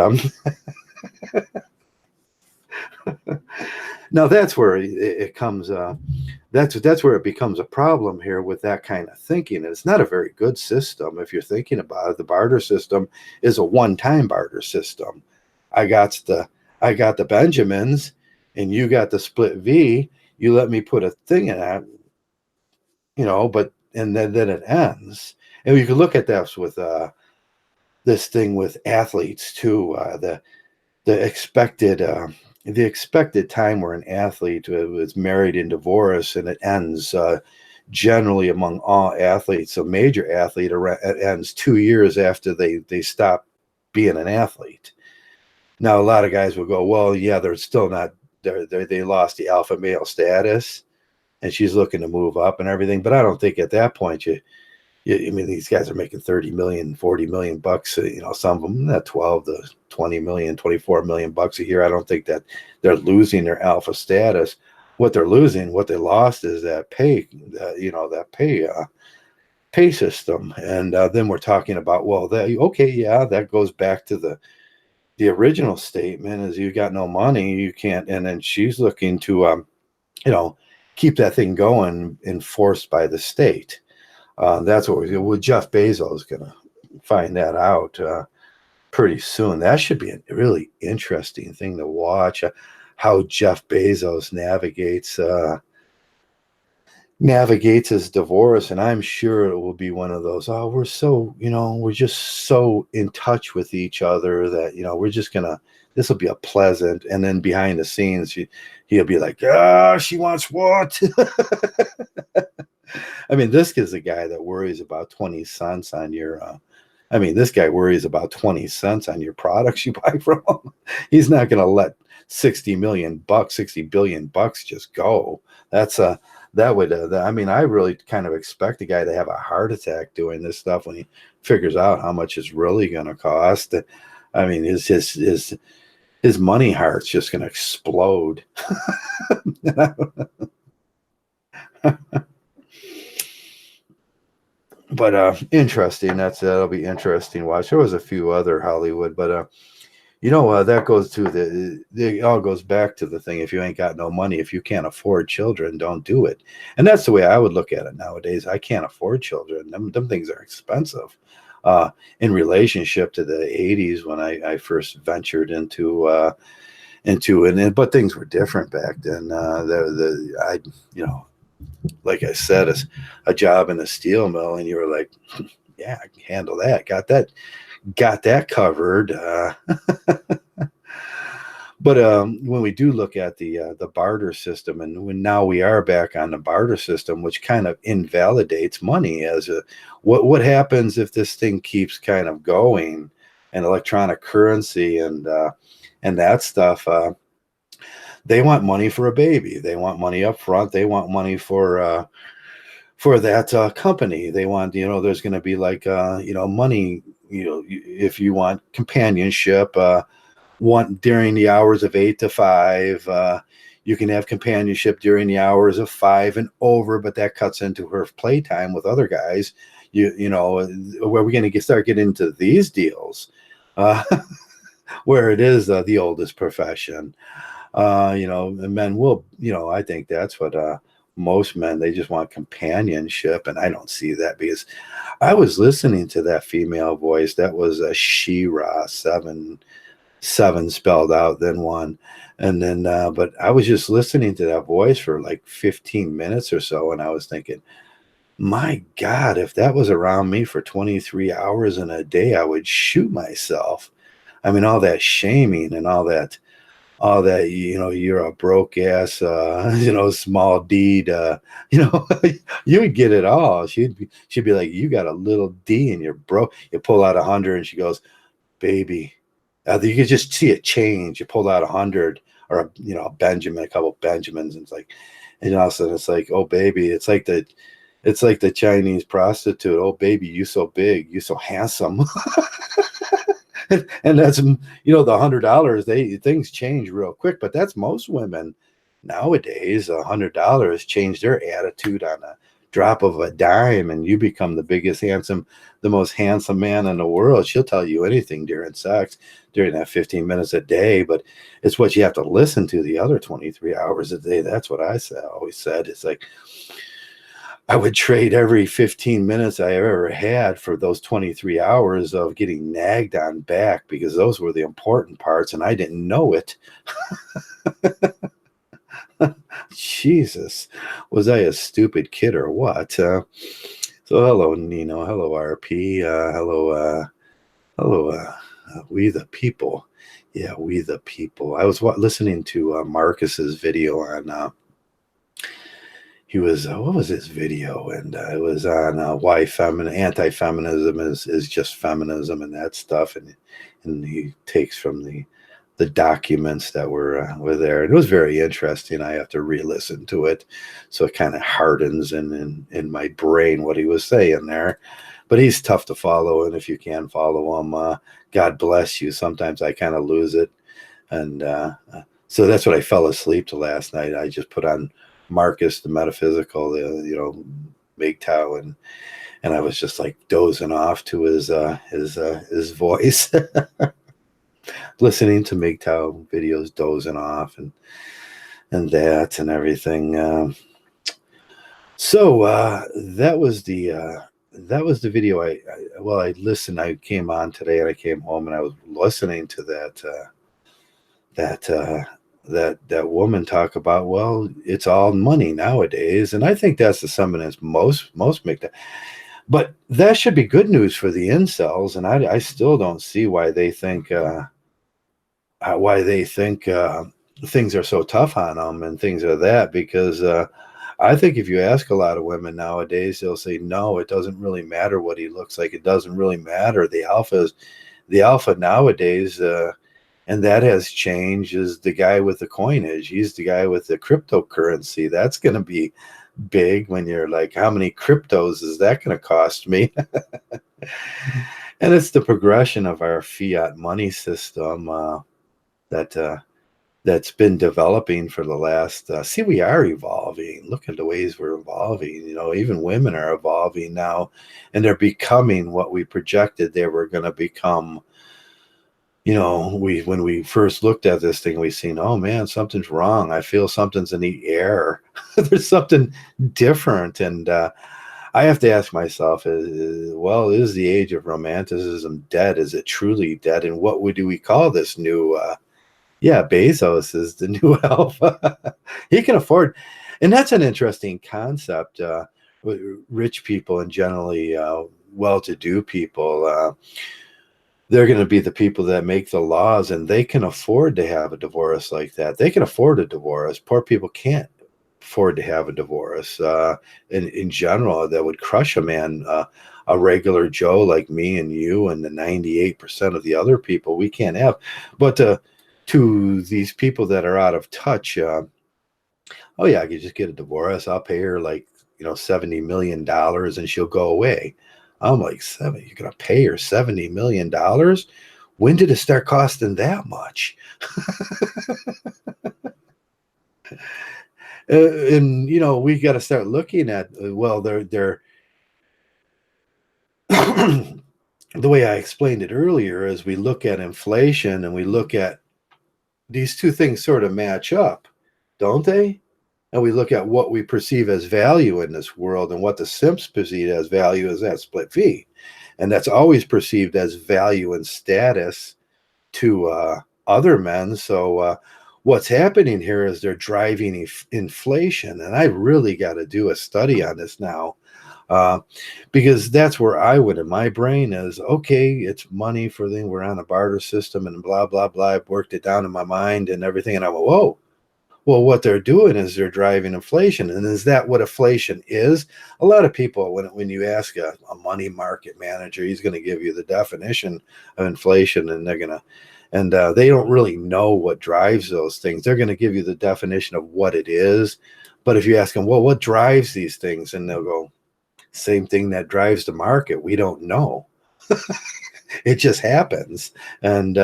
now that's where it comes. That's where it becomes a problem here with that kind of thinking. And it's not a very good system if you're thinking about it. The barter system is a one-time barter system. I got the Benjamins, and you got the split V. You let me put a thing in that, but and then it ends. And you can look at this with this thing with athletes too. The expected time where an athlete is married and divorced, and it ends generally among all athletes. A major athlete, it ends 2 years after they stop being an athlete. Now, a lot of guys will go, well, yeah, they're still not. They lost the alpha male status, and she's looking to move up and everything. But I don't think at that point I mean, these guys are making 30 million, 40 million bucks, some of them that 12 to 20 million, 24 million bucks a year. I don't think that they're losing their alpha status. What they lost is that pay system. And then we're talking about, well, that goes back to the original statement is you got no money, you can't, and then she's looking to you know, keep that thing going, enforced by the state. That's what we, well, Jeff Bezos is gonna find that out pretty soon. That should be a really interesting thing to watch. How Jeff Bezos navigates his divorce, and I'm sure it will be one of those, oh, we're so, we're just so in touch with each other that, we're just gonna, this will be a pleasant, and then behind the scenes he'll be like, ah, she wants what? I mean, this is a guy that worries about 20 cents on your I mean, this guy worries about 20 cents on your products you buy from him. He's not going to let 60 million bucks, 60 billion bucks just go. That's that would, I mean, I really kind of expect a guy to have a heart attack doing this stuff when he figures out how much it's really going to cost. I mean, his money heart's just going to explode. But interesting. That'll be interesting watch. There was a few other Hollywood, but that goes to it all goes back to the thing. If you ain't got no money, if you can't afford children, don't do it. And that's the way I would look at it nowadays. I can't afford children. Them things are expensive. In relationship to the 80s when I first ventured into it, but things were different back then. I like I said, a job in a steel mill, and you were like, yeah, I can handle that. Got that covered. But when we do look at the barter system, and when now we are back on the barter system, which kind of invalidates money as a what happens if this thing keeps kind of going, and electronic currency and that stuff. They want money for a baby. They want money up front. They want money for that company. They want, there's going to be like, money, if you want companionship, want during the hours of 8 to 5, you can have companionship during the hours of 5 and over, but that cuts into her playtime with other guys. Where we're going to start getting into these deals, where it is the oldest profession. Men will, I think that's what most men, they just want companionship. And I don't see that, because I was listening to that female voice. That was a She-Ra, seven spelled out, then one. And then, but I was just listening to that voice for like 15 minutes or so. And I was thinking, my God, if that was around me for 23 hours in a day, I would shoot myself. I mean, all that shaming and all that, you're a broke ass, small deed, you would get it all. She'd be like, you got a little D and you're broke. You pull out 100 and she goes, baby, you could just see it change. You pulled out 100 or a Benjamin, a couple Benjamins, and it's like, and all of a sudden it's like, oh baby, it's like the Chinese prostitute. Oh baby, you so big, you so handsome. And that's, the $100, things change real quick, but that's most women nowadays. $100 change their attitude on a drop of a dime, and you become the most handsome man in the world. She'll tell you anything during sex, during that 15 minutes a day, but it's what you have to listen to the other 23 hours a day. That's what I always said. It's like, I would trade every 15 minutes I ever had for those 23 hours of getting nagged on back, because those were the important parts and I didn't know it. Jesus, was I a stupid kid or what? So hello, Nino. Hello, RP. Hello, we the people. Yeah, we the people. I was listening to Marcus's video on he was what was his video, and it was on why anti-feminism is just feminism and that stuff, and he takes from the documents that were there, and it was very interesting. I have to re-listen to it, so it kind of hardens in my brain what he was saying there. But he's tough to follow, and if you can follow him, God bless you. Sometimes I kind of lose it, and so that's what I fell asleep to last night. I just put on Marcus the Metaphysical, Mgtow, and I was just like dozing off to his voice. listening to Mgtow videos, dozing off, and that and everything. So that was the video. Well, I listened. I came on today, and I came home, and I was listening to that that woman talk about. Well, it's all money nowadays, and I think that's the sentiment most make that. But that should be good news for the incels, and I still don't see why they think things are so tough on them and things are that because. I think if you ask a lot of women nowadays, they'll say, no, it doesn't really matter what he looks like. It doesn't really matter. The alpha nowadays, and that has changed, is the guy with the coinage. He's the guy with the cryptocurrency. That's going to be big when you're like, how many cryptos is that going to cost me? And it's the progression of our fiat money system that that's been developing for the last see, we are evolving. Look at the ways we're evolving. Even women are evolving now, and they're becoming what we projected they were going to become. We when we first looked at this thing, we seen, oh man, something's wrong. I feel something's in the air. There's something different. And I have to ask myself, is the age of romanticism dead? Is it truly dead? And what do we call this new yeah, Bezos is the new alpha. He can afford, and that's an interesting concept. Rich people and generally well-to-do people, they're going to be the people that make the laws, and they can afford to have a divorce like that. They can afford a divorce. Poor people can't afford to have a divorce. In general, that would crush a man. A regular Joe like me and you and the 98% of the other people we can't have. But to these people that are out of touch, oh yeah, I could just get a divorce. I'll pay her like $70 million and she'll go away. I'm like, you're gonna pay her $70 million? When did it start costing that much? And we got to start looking at well, they're the way I explained it earlier is we look at inflation and we look at these two things sort of match up, don't they? And we look at what we perceive as value in this world, and what the simps perceive as value is that split fee. And that's always perceived as value and status to other men. So what's happening here is they're driving inflation. And I really got to do a study on this now. Because that's where I would in my brain is, okay, it's money for them. We're on a barter system and blah, blah, blah. I've worked it down in my mind and everything. And I went, whoa, well, what they're doing is they're driving inflation. And is that what inflation is? A lot of people, when you ask a money market manager, he's going to give you the definition of inflation, and they don't really know what drives those things. They're going to give you the definition of what it is. But if you ask them, well, what drives these things? And they'll go, same thing that drives the market. We don't know. It just happens. And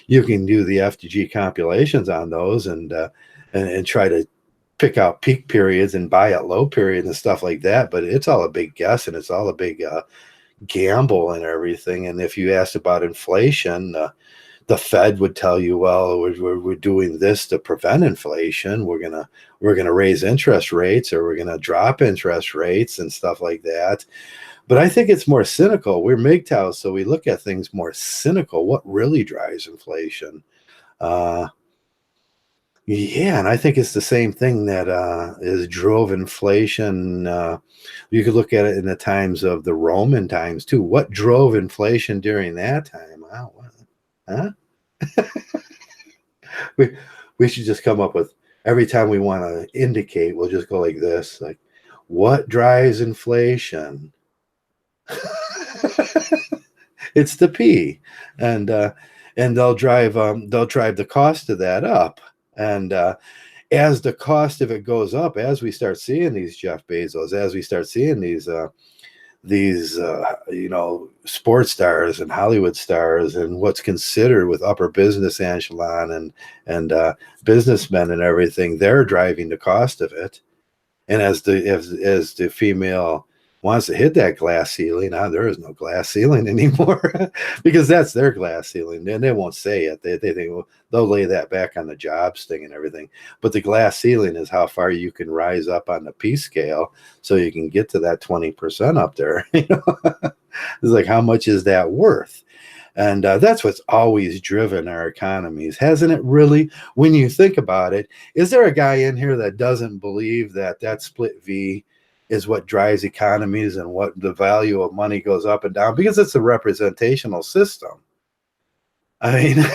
you can do the FTG compilations on those and try to pick out peak periods and buy at low periods and stuff like that. But it's all a big guess, and it's all a big gamble and everything. And if you asked about inflation, the Fed would tell you, well, we're doing this to prevent inflation. We're gonna raise interest rates, or we're gonna drop interest rates and stuff like that. But I think it's more cynical. We're Mgtow, so we look at things more cynical. What really drives inflation? Yeah, and I think it's the same thing that is drove inflation. You could look at it in the times of the Roman times too. What drove inflation during that time? Wow, huh? we should just come up with, every time we want to indicate, we'll just go like this, like, what drives inflation? It's the P, and they'll drive the cost of that up, and as the cost of it goes up, as we start seeing these Jeff Bezos, as we start seeing these sports stars and Hollywood stars and what's considered with upper business echelon and businessmen and everything, they're driving the cost of it. And as the female wants to hit that glass ceiling. There is no glass ceiling anymore because that's their glass ceiling. And they won't say it. They think, well, they'll lay that back on the jobs thing and everything. But the glass ceiling is how far you can rise up on the P scale so you can get to that 20% up there. It's like, how much is that worth? And that's what's always driven our economies, hasn't it really? When you think about it, is there a guy in here that doesn't believe that that split V is what drives economies and what the value of money goes up and down? Because it's a representational system. I mean,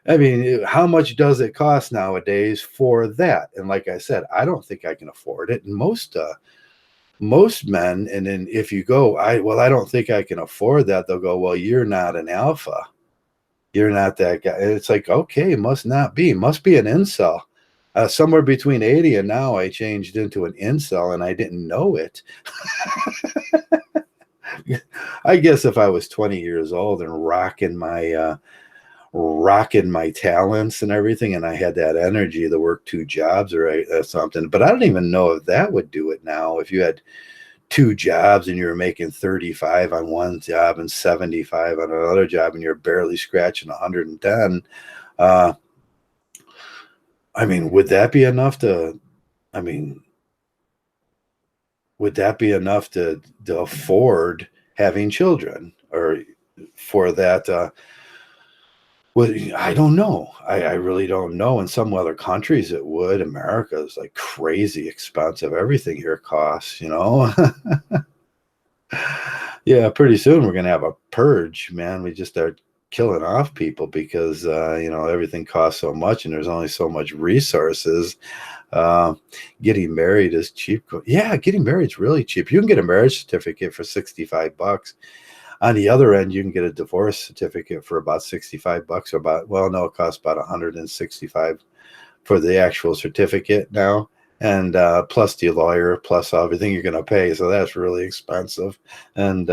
I mean, how much does it cost nowadays for that? And like I said, I don't think I can afford it. And most men, and then if you go, I don't think I can afford that, they'll go, well, you're not an alpha, you're not that guy. And it's like, okay, must be an incel. Somewhere between 80 and now I changed into an incel and I didn't know it. I guess if I was 20 years old and rocking my talents and everything, and I had that energy to work two jobs or something. But I don't even know if that would do it now. If you had two jobs and you were making 35 on one job and 75 on another job and you're barely scratching 110, I mean, would that be enough to, I mean, would that be enough to afford having children or for that? Well, I don't know. I really don't know. In some other countries, it would. America is like crazy expensive. Everything here costs, you know. Yeah, pretty soon we're gonna have a purge, man. We just start killing off people because everything costs so much and there's only so much resources. Uh, Getting married is cheap. Yeah, getting married is really cheap. You can get a marriage certificate for $65. On the other end, you can get a divorce certificate for about $65 or it costs about 165 for the actual certificate now. And plus the lawyer, plus everything you're going to pay. So that's really expensive. And,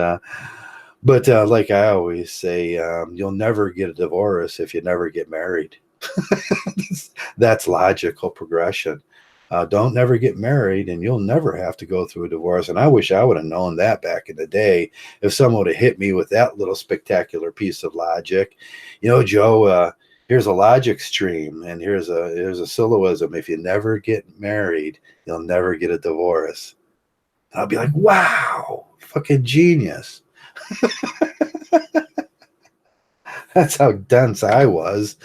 but like I always say, you'll never get a divorce if you never get married. That's logical progression. Don't never get married and you'll never have to go through a divorce. And I wish I would have known that back in the day. If someone would have hit me with that little spectacular piece of logic, Joe, here's a logic stream and here's a syllogism. If you never get married, you'll never get a divorce. And I'll be like, wow, fucking genius. That's how dense I was.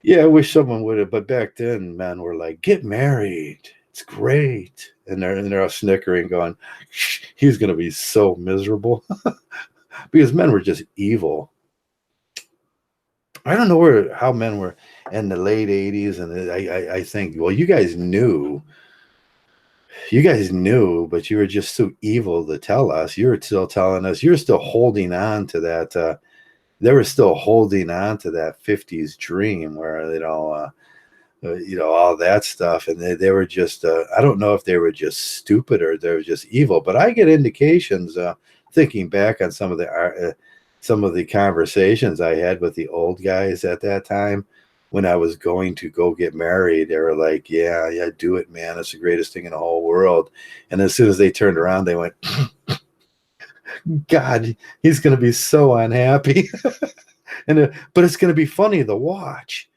Yeah, I wish someone would have, but back then, men were like, "Get married, it's great," and they're all snickering, going, "He's going to be so miserable," because men were just evil. I don't know how men were in the late '80s, and I think, well, you guys knew, but you were just so evil to tell us. You were still telling us. You're still holding on to that. They were still holding on to that '50s dream where all that stuff, and they were just I don't know if they were just stupid or they were just evil, but I get indications thinking back on some of the conversations I had with the old guys at that time when I was going to go get married. They were like, yeah, do it, man, it's the greatest thing in the whole world. And as soon as they turned around, they went, God, he's going to be so unhappy. But it's going to be funny to watch.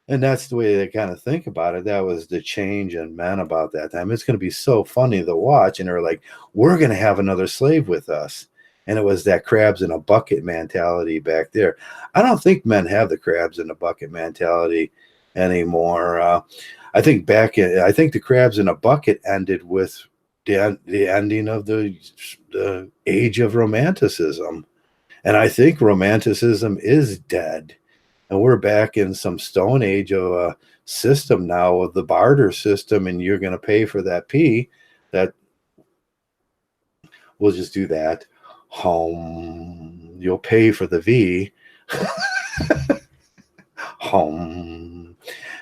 And that's the way they kind of think about it. That was the change in men about that time. It's going to be so funny to watch. And they're like, we're going to have another slave with us. And it was that crabs in a bucket mentality back there. I don't think men have the crabs in a bucket mentality anymore. I think the crabs in a bucket ended with the ending of the age of romanticism. And I think romanticism is dead. And we're back in some stone age of a system now of the barter system, and you're going to pay for that P. That we'll just do that. Home, you'll pay for the V. Home,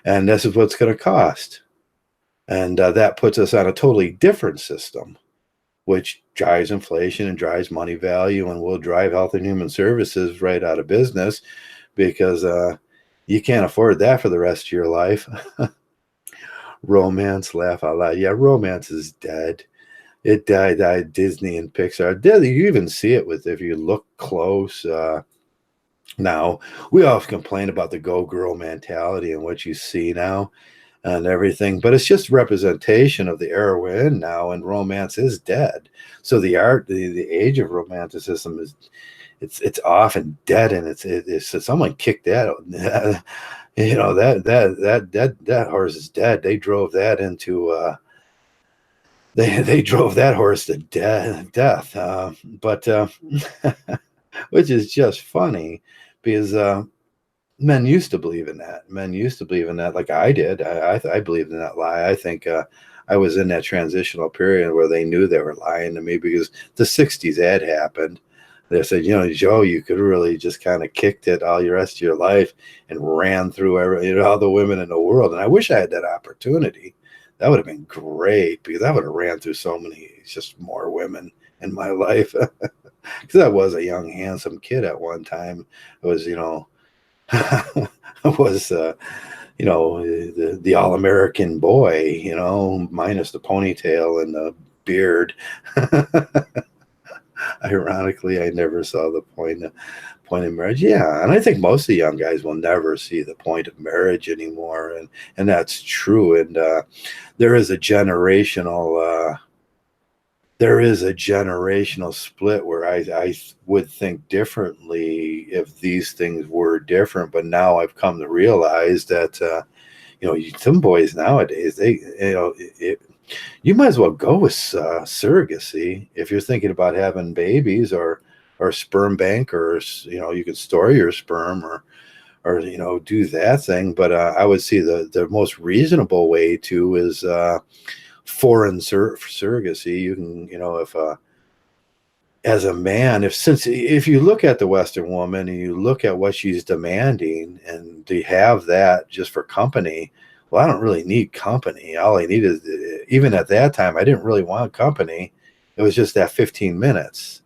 and this is what's going to cost. And that puts us on a totally different system, which drives inflation and drives money value and will drive health and human services right out of business because You can't afford that for the rest of your life. Romance, laugh out loud. Yeah, romance is dead. It died. Disney and Pixar. You even see it with if you look close. Now we often complain about the go girl mentality and what you see now and everything, but it's just representation of the era we're in now, and romance is dead. So the art, the age of romanticism is it's often dead, and it's someone kicked that out. That horse is dead. They drove that into they drove that horse to death. But which is just funny because men used to believe in that. Men used to believe in that, like I did. I believed in that lie. I think I was in that transitional period where they knew they were lying to me because the '60s had happened. They said, Joe, you could really just kind of kicked it all the rest of your life and ran through all the women in the world. And I wish I had that opportunity. That would have been great because I would have ran through so many, just more women in my life. Because I was a young, handsome kid at one time. I was, I was, the all-American boy, minus the ponytail and the beard. Ironically, I never saw the point of marriage. Yeah, and I think most of the young guys will never see the point of marriage anymore, and that's true. And there is a generational split where I would think differently if these things were different. But now I've come to realize that some boys nowadays, they you might as well go with surrogacy if you're thinking about having babies, or sperm bank, or you can store your sperm, or do that thing. But I would see the most reasonable way to is foreign surrogacy. You can, if as a man, if you look at the Western woman and you look at what she's demanding, and to have that just for company, well, I don't really need company. All I need is, even at that time, I didn't really want company. It was just that 15 minutes.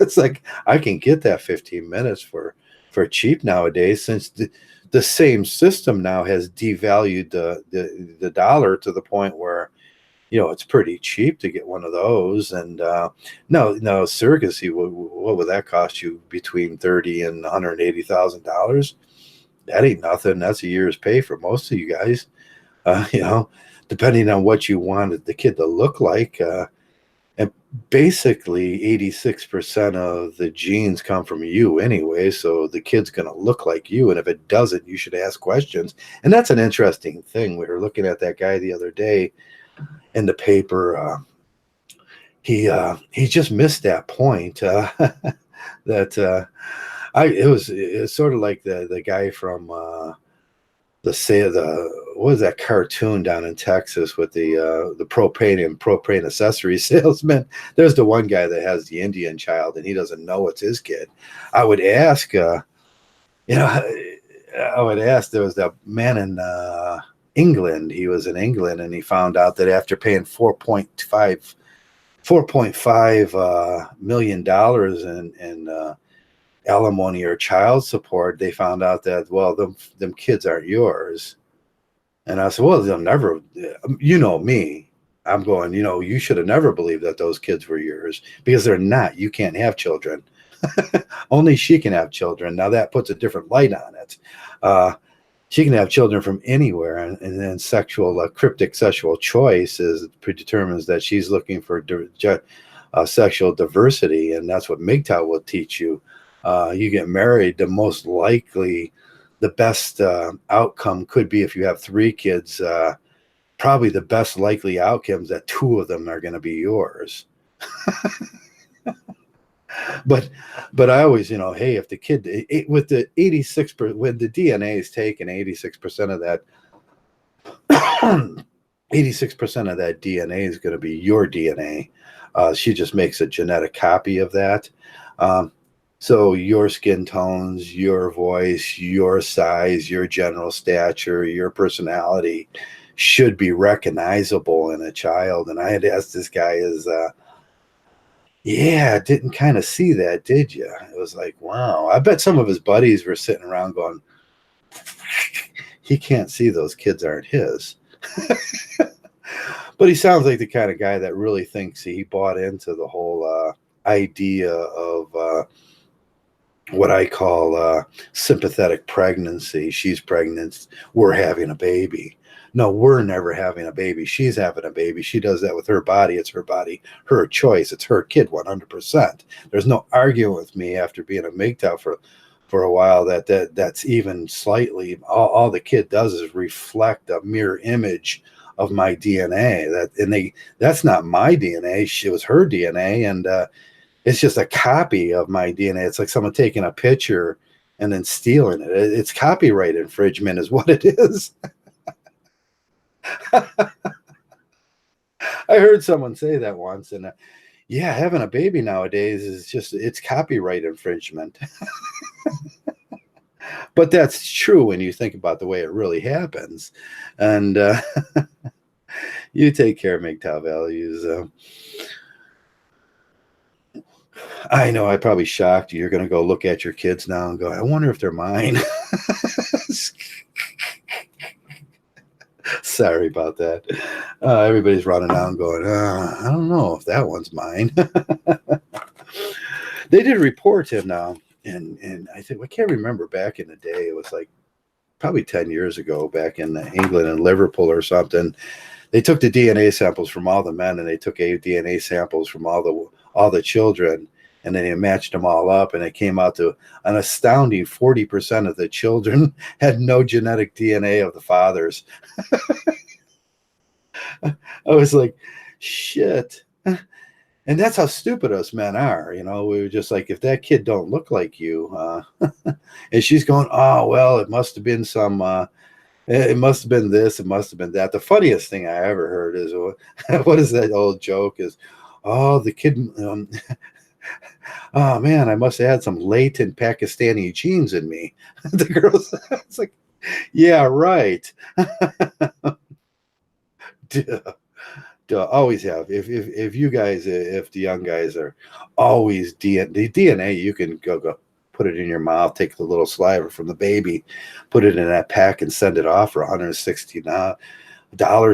It's like I can get that 15 minutes for cheap nowadays, since the same system now has devalued the dollar to the point where it's pretty cheap to get one of those. And no, surrogacy, what would that cost you? Between 30 and $180,000. That ain't nothing. That's a year's pay for most of you guys. Depending on what you wanted the kid to look like. And basically 86% of the genes come from you anyway, so the kid's going to look like you. And if it doesn't, you should ask questions. And that's an interesting thing. We were looking at that guy the other day in the paper. He just missed that point. That it's sort of like the guy from what was that cartoon down in Texas with the propane accessory salesman. There's the one guy that has the Indian child and he doesn't know it's his kid. I would ask, there was that man in England. He was in England and he found out that after paying $4.5 million in alimony or child support, they found out that, well, them kids aren't yours. And I said, well, they'll never, me. I'm going, you should have never believed that those kids were yours, because they're not. You can't have children. Only she can have children. Now that puts a different light on it. She can have children from anywhere, and then cryptic sexual choice predetermines that she's looking for sexual diversity, and that's what Mgtow will teach you. You get married, the most likely, the best outcome could be, if you have 3 kids, probably the best likely outcomes that 2 of them are going to be yours. But I always, hey, if the kid, with the 86%, when the DNA is taken, 86% of that, 86% of that DNA is going to be your DNA. She just makes a genetic copy of that. So your skin tones, your voice, your size, your general stature, your personality should be recognizable in a child. And I had asked this guy, didn't kind of see that, did you? It was like, wow. I bet some of his buddies were sitting around going, he can't see those kids aren't his. But he sounds like the kind of guy that really thinks he bought into the whole idea of what I call sympathetic pregnancy. She's pregnant. We're having a baby. No, we're never having a baby. She's having a baby. She does that with her body. It's her body, her choice. It's her kid 100%. There's no arguing with me after being a Mgtow for a while that's even slightly, all the kid does is reflect a mirror image of my DNA. That's not my DNA. It was her DNA, and it's just a copy of my DNA. It's like someone taking a picture and then stealing it. It's copyright infringement is what it is. I heard someone say that once, and yeah, having a baby nowadays is it's copyright infringement. But that's true when you think about the way it really happens. And you take care of Mgtow values. I know I probably shocked you. You're going to go look at your kids now and go, I wonder if they're mine. Sorry about that. Everybody's running down going, I don't know if that one's mine. They did report him now. And I think, I can't remember back in the day. It was like probably 10 years ago back in England and Liverpool or something. They took the DNA samples from all the men and they took DNA samples from all the children. And then they matched them all up, and it came out to an astounding 40% of the children had no genetic DNA of the fathers. I was like, shit. And that's how stupid us men are. You know, we were just like, if that kid don't look like you, and she's going, oh, well, it must have been it must have been this, it must have been that. The funniest thing I ever heard is, what is that old joke is, oh, the kid, oh man, I must have had some latent Pakistani genes in me. The girls, it's like, yeah, right. Always have. If you guys, if the young guys are always the DNA, you can go put it in your mouth, take the little saliva from the baby, put it in that pack, and send it off for $160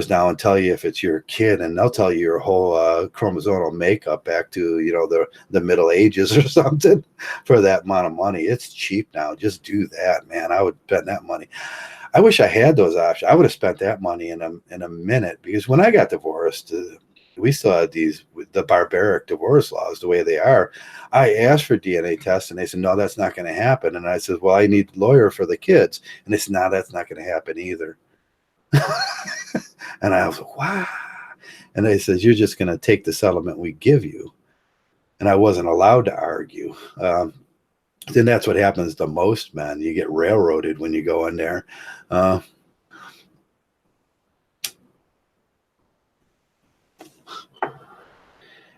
now and tell you if it's your kid, and they'll tell you your whole chromosomal makeup back to the Middle Ages or something for that amount of money. It's cheap now. Just do that, man. I would spend that money. I wish I had those options. I would have spent that money in a minute, because when I got divorced, we still had the barbaric divorce laws the way they are. I asked for DNA tests, and they said, no, that's not going to happen. And I said, well, I need a lawyer for the kids. And they said, no, that's not going to happen either. And I was like, wow. And they said, you're just going to take the settlement we give you. And I wasn't allowed to argue. Then that's what happens to most men. You get railroaded when you go in there. And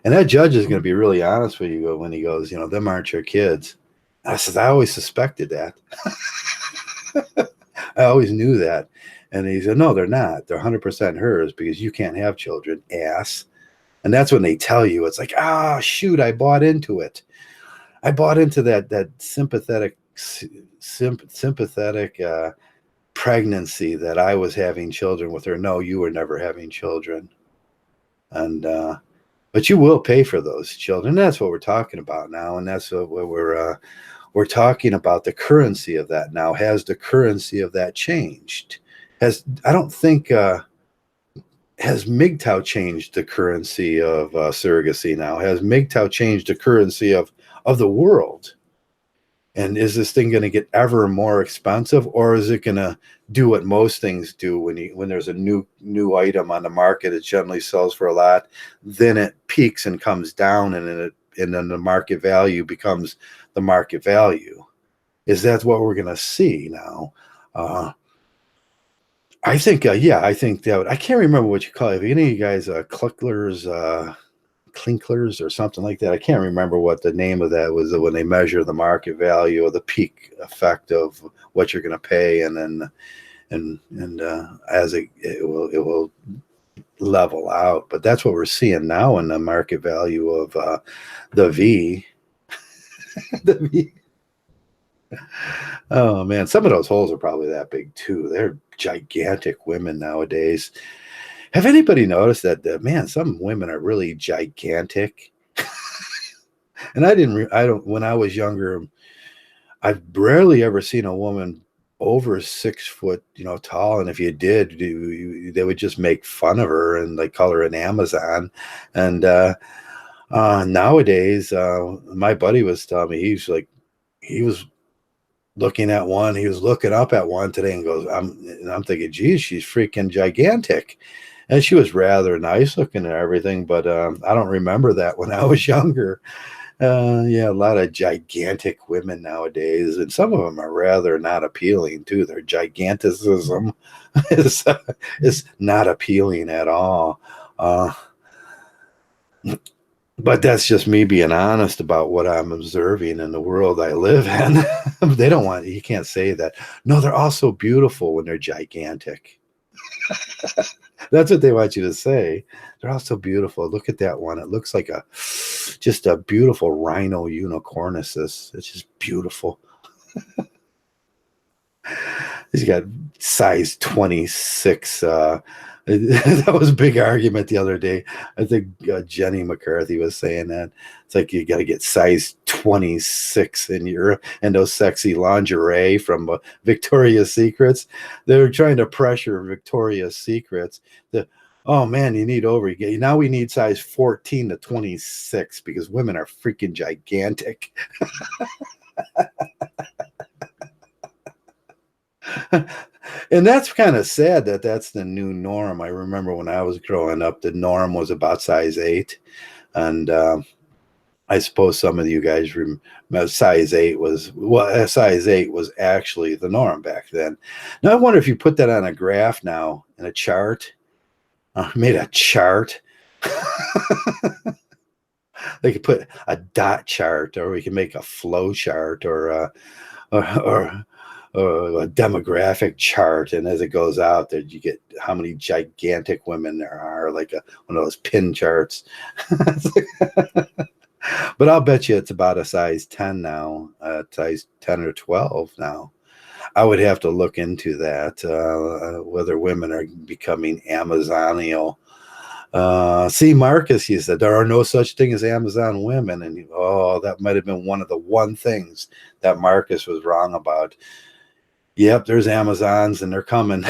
that judge is going to be really honest with you when he goes, them aren't your kids. I said, I always suspected that. I always knew that. And he said, no, they're not. They're 100% hers, because you can't have children, ass. And that's when they tell you, it's like, shoot, I bought into it. I bought into that sympathetic pregnancy that I was having children with her. No, you were never having children. And but you will pay for those children. That's what we're talking about now, and that's what we're talking about. The currency of that now. Has the currency of that changed? I don't think has Mgtow changed the currency of surrogacy now? Has Mgtow changed the currency of the world? And is this thing going to get ever more expensive, or is it going to do what most things do when there's a new item on the market? It generally sells for a lot, then it peaks and comes down, and then the market value becomes the market value. Is that what we're going to see now? I think, I think that I can't remember what you call it. If any of you guys clinklers or something like that. I can't remember what the name of that was when they measure the market value or the peak effect of what you're going to pay, and then as it will level out. But that's what we're seeing now in the market value of the V. The V. Oh man, some of those holes are probably that big too. They're gigantic women nowadays. Have anybody noticed that man, some women are really gigantic? And I don't, when I was younger, I've rarely ever seen a woman over 6 foot, tall. And if you did, they would just make fun of her and like call her an Amazon. And nowadays, my buddy was telling me he was looking at one, he was looking up at one today and goes, I'm thinking, geez, she's freaking gigantic. And she was rather nice looking and everything, but I don't remember that when I was younger. Yeah, a lot of gigantic women nowadays, and some of them are rather not appealing too. Their giganticism is is not appealing at all. Uh, but that's just me being honest about what I'm observing in the world I live in. They don't want, you can't say that. No, they're also beautiful when they're gigantic. That's what they want you to say. They're also beautiful. Look at that one. It looks like just a beautiful rhino unicornicis. It's just beautiful. He's got size 26. That was a big argument the other day. I think Jenny McCarthy was saying that. It's like you got to get size 26 in those sexy lingerie from Victoria's Secrets. They're trying to pressure Victoria's Secrets. Oh man, you need now we need size 14 to 26 because women are freaking gigantic. And that's kind of sad that that's the new norm. I remember when I was growing up, the norm was about size 8. And I suppose some of you guys remember size 8 was actually the norm back then. Now, I wonder if you put that on a graph now in a chart, made a chart. They could put a dot chart, or we can make a flow chart, or a demographic chart, and as it goes out there, you get how many gigantic women there are, like one of those pin charts. But I'll bet you it's about a size 10 now, size 10 or 12 now. I would have to look into that, whether women are becoming Amazonial. See, Marcus, he said there are no such thing as Amazon women, and that might have been one of the one things that Marcus was wrong about. Yep, there's Amazons and they're coming.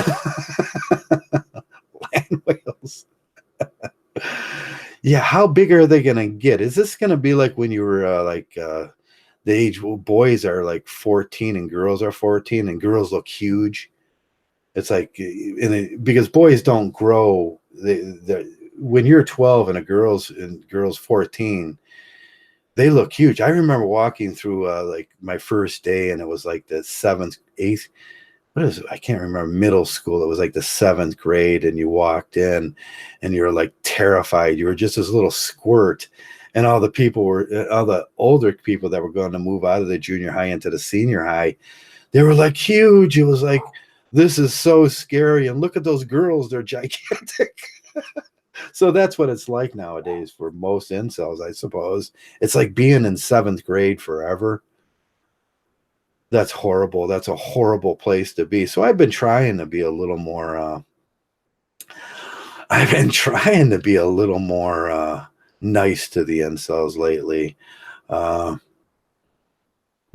Land whales. Yeah, how big are they going to get? Is this going to be like when you were the age boys are like 14 and girls are 14 and girls look huge? It's like, because boys don't grow. When you're 12 and girls 14, they look huge. I remember walking through like my first day, and it was like the 7th, 8th. What is it? I can't remember, middle school. It was like the 7th grade, and you walked in, and you were like terrified. You were just this little squirt, and all the older people that were going to move out of the junior high into the senior high, they were like huge. It was like, this is so scary, and look at those girls; they're gigantic. So that's what it's like nowadays for most incels, I suppose. It's like being in 7th grade forever. That's horrible. That's a horrible place to be. So I've been trying to be a little more nice to the incels lately.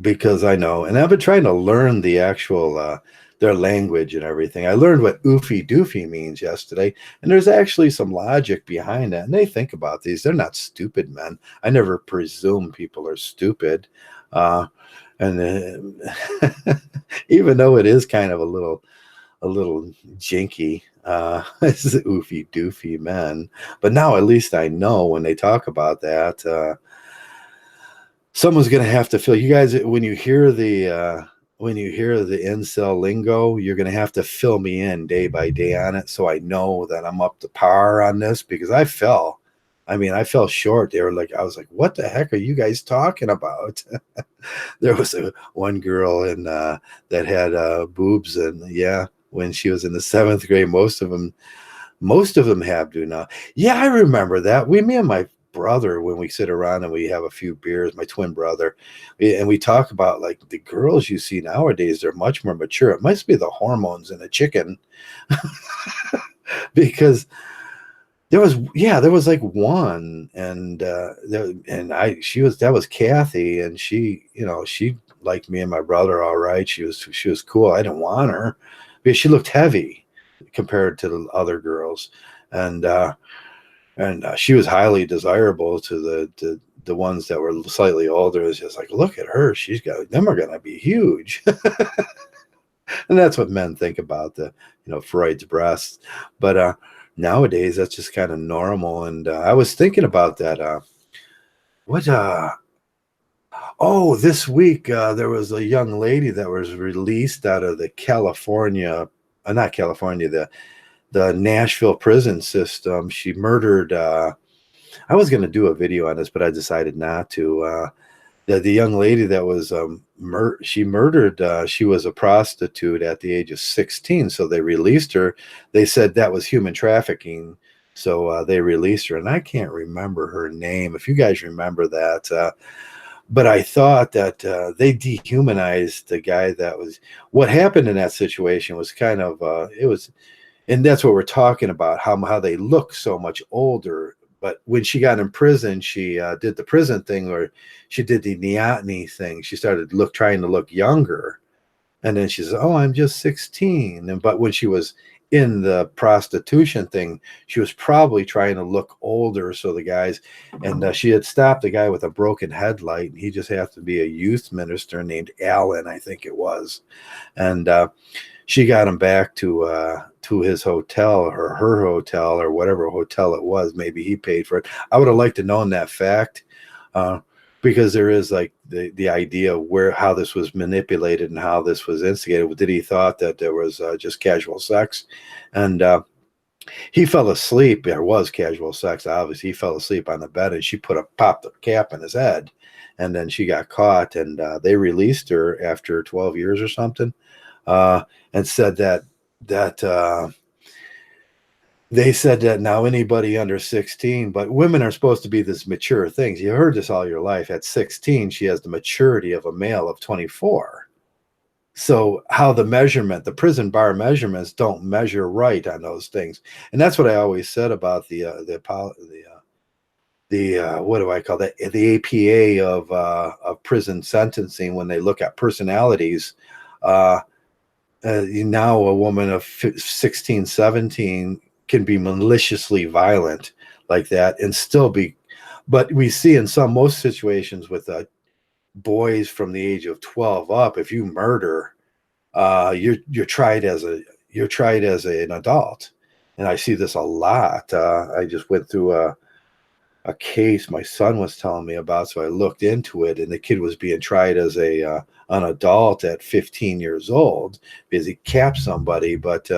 Because I know, and I've been trying to learn the actual their language and everything. I learned what oofy doofy means yesterday, and there's actually some logic behind that. And they think about these; they're not stupid men. I never presume people are stupid, and even though it is kind of a little jinky, it's oofy doofy men. But now at least I know when they talk about that. Someone's going to have to fill you guys when you hear the incel lingo. You're going to have to fill me in day by day on it, so I know that I'm up to par on this, because I fell short. I was like, what the heck are you guys talking about? There was one girl that had boobs, and yeah, when she was in the 7th grade, most of them have do now. Yeah, I remember that. Me and my brother when we sit around and we have a few beers, my twin brother, and we talk about like the girls you see nowadays, they're much more mature. It must be the hormones in a chicken because there was like one, and she was that was Kathy, and she liked me and my brother all right. She was cool. I didn't want her because she looked heavy compared to the other girls, and she was highly desirable to the ones that were slightly older. It's just like, look at her, she's got them are gonna be huge. And that's what men think about the Freud's breasts, but nowadays that's just kind of normal. And I was thinking about that. What Oh, this week there was a young lady that was released out of the California, not California, the Nashville prison system. She murdered. I was going to do a video on this, but I decided not to. The young lady that was she murdered. She was a prostitute at the age of 16, so they released her. They said that was human trafficking, so they released her. And I can't remember her name. If you guys remember that. But I thought that they dehumanized the guy that was. What happened in that situation was kind of it was, and that's what we're talking about, how they look so much older. But when she got in prison, she did the prison thing, or she did the neoteny thing. She started trying to look younger, and then she says, "Oh, I'm just 16." And but when she was in the prostitution thing, she was probably trying to look older. So the guys, and she had stopped a guy with a broken headlight, and he just happened to be a youth minister named Alan, I think it was, and she got him back to his hotel, or her hotel, or whatever hotel it was. Maybe he paid for it. I would have liked to known that fact. Because there is like the idea of how this was manipulated and how this was instigated. Did he thought that there was just casual sex, and he fell asleep. There was casual sex, obviously. He fell asleep on the bed, and she popped the cap in his head, and then she got caught, and they released her after 12 years or something, and said that they said that now anybody under 16, but women are supposed to be this mature things. You heard this all your life. At 16, she has the maturity of a male of 24. So how the prison bar measurements don't measure right on those things. And that's what I always said about the what do I call that? The APA of prison sentencing, when they look at personalities. Now a woman of 16, 17 can be maliciously violent like that and still be, but we see in most situations with boys from the age of 12 up, if you murder, you're tried as an adult. And I see this a lot. I just went through a case my son was telling me about, so I looked into it, and the kid was being tried as an adult at 15 years old because he capped somebody. But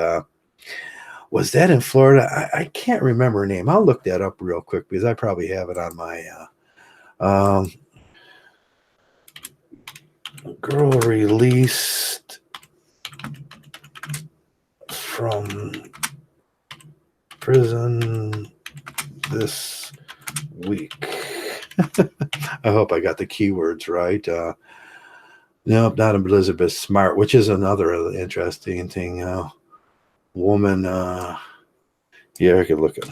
was that in Florida? I can't remember her name. I'll look that up real quick because I probably have it on my girl released from prison this week. I hope I got the keywords right. No, not Elizabeth Smart, which is another interesting thing. Woman, yeah, I could look at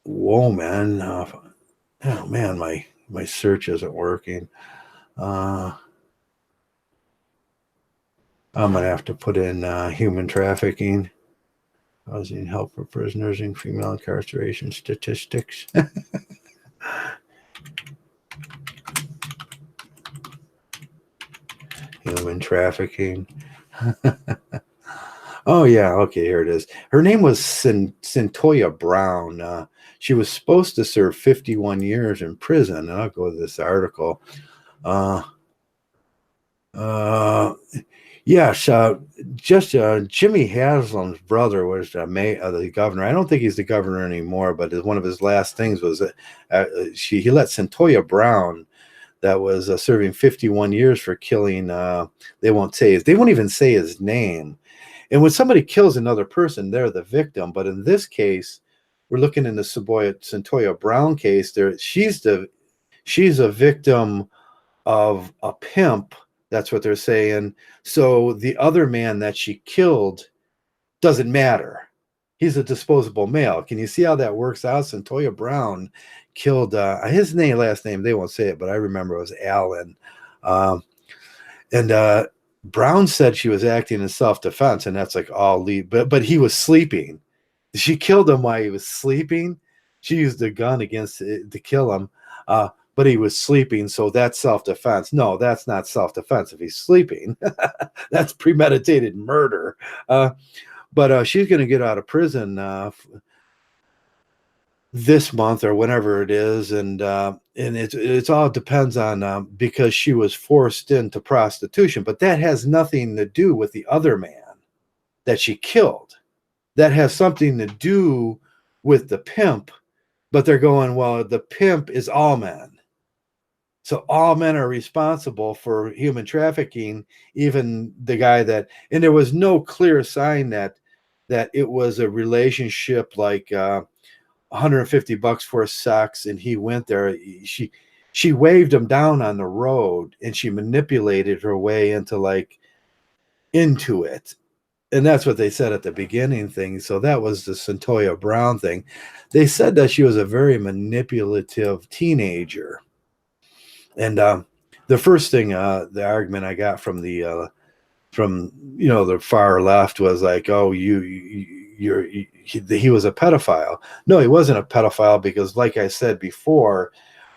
woman. Oh man, my search isn't working. I'm gonna have to put in human trafficking, causing help for prisoners in female incarceration statistics. Human trafficking. Oh yeah, okay, here it is. Her name was Centoya Brown. She was supposed to serve 51 years in prison, and I'll go to this article. Yes, just Jimmy Haslam's brother was the governor. I don't think he's the governor anymore, but one of his last things was he let Centoya Brown, that was serving 51 years for killing. They won't even say his name. And when somebody kills another person, they're the victim. But in this case, we're looking in the Centoya Brown case. She's a victim of a pimp. That's what they're saying. So the other man that she killed doesn't matter. He's a disposable male. Can you see how that works out? Centoya Brown killed his last name. They won't say it, but I remember it was Allen. And Brown said she was acting in self-defense, and that's like all lead. But he was sleeping. She killed him while he was sleeping. She used a gun against to kill him, but he was sleeping, so that's self-defense. No, that's not self-defense if he's sleeping. That's premeditated murder. But she's going to get out of prison this month or whenever it is, and it's all depends on because she was forced into prostitution, but that has nothing to do with the other man that she killed. That has something to do with the pimp, but they're going, well, the pimp is all men. So all men are responsible for human trafficking, even the guy that, and there was no clear sign that it was a relationship like $150 for sex, and he went there. She waved him down on the road, and she manipulated her way into it. And that's what they said at the beginning thing. So that was the Centoya Brown thing. They said that she was a very manipulative teenager. And the first thing, the argument I got from the far left was like, oh, he was a pedophile. No, he wasn't a pedophile, because like I said before,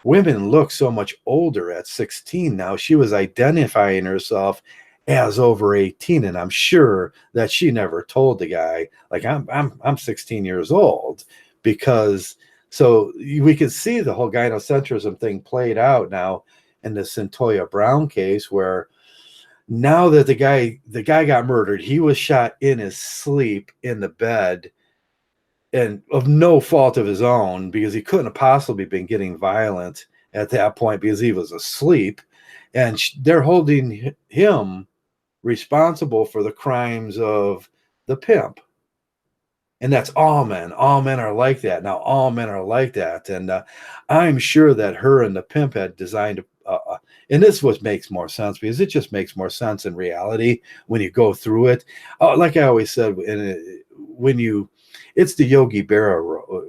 women look so much older at 16 now. She was identifying herself as over 18, and I'm sure that she never told the guy, like, I'm 16 years old, because so we can see the whole gynocentrism thing played out now in the Centoya Brown case, where now that the guy got murdered, he was shot in his sleep in the bed, and of no fault of his own, because he couldn't have possibly been getting violent at that point because he was asleep, and they're holding him responsible for the crimes of the pimp. And that's all men. All men are like that. Now, all men are like that. And I'm sure that her and the pimp had designed, and this makes more sense, because it just makes more sense in reality when you go through it. Like I always said, it's the Yogi Berra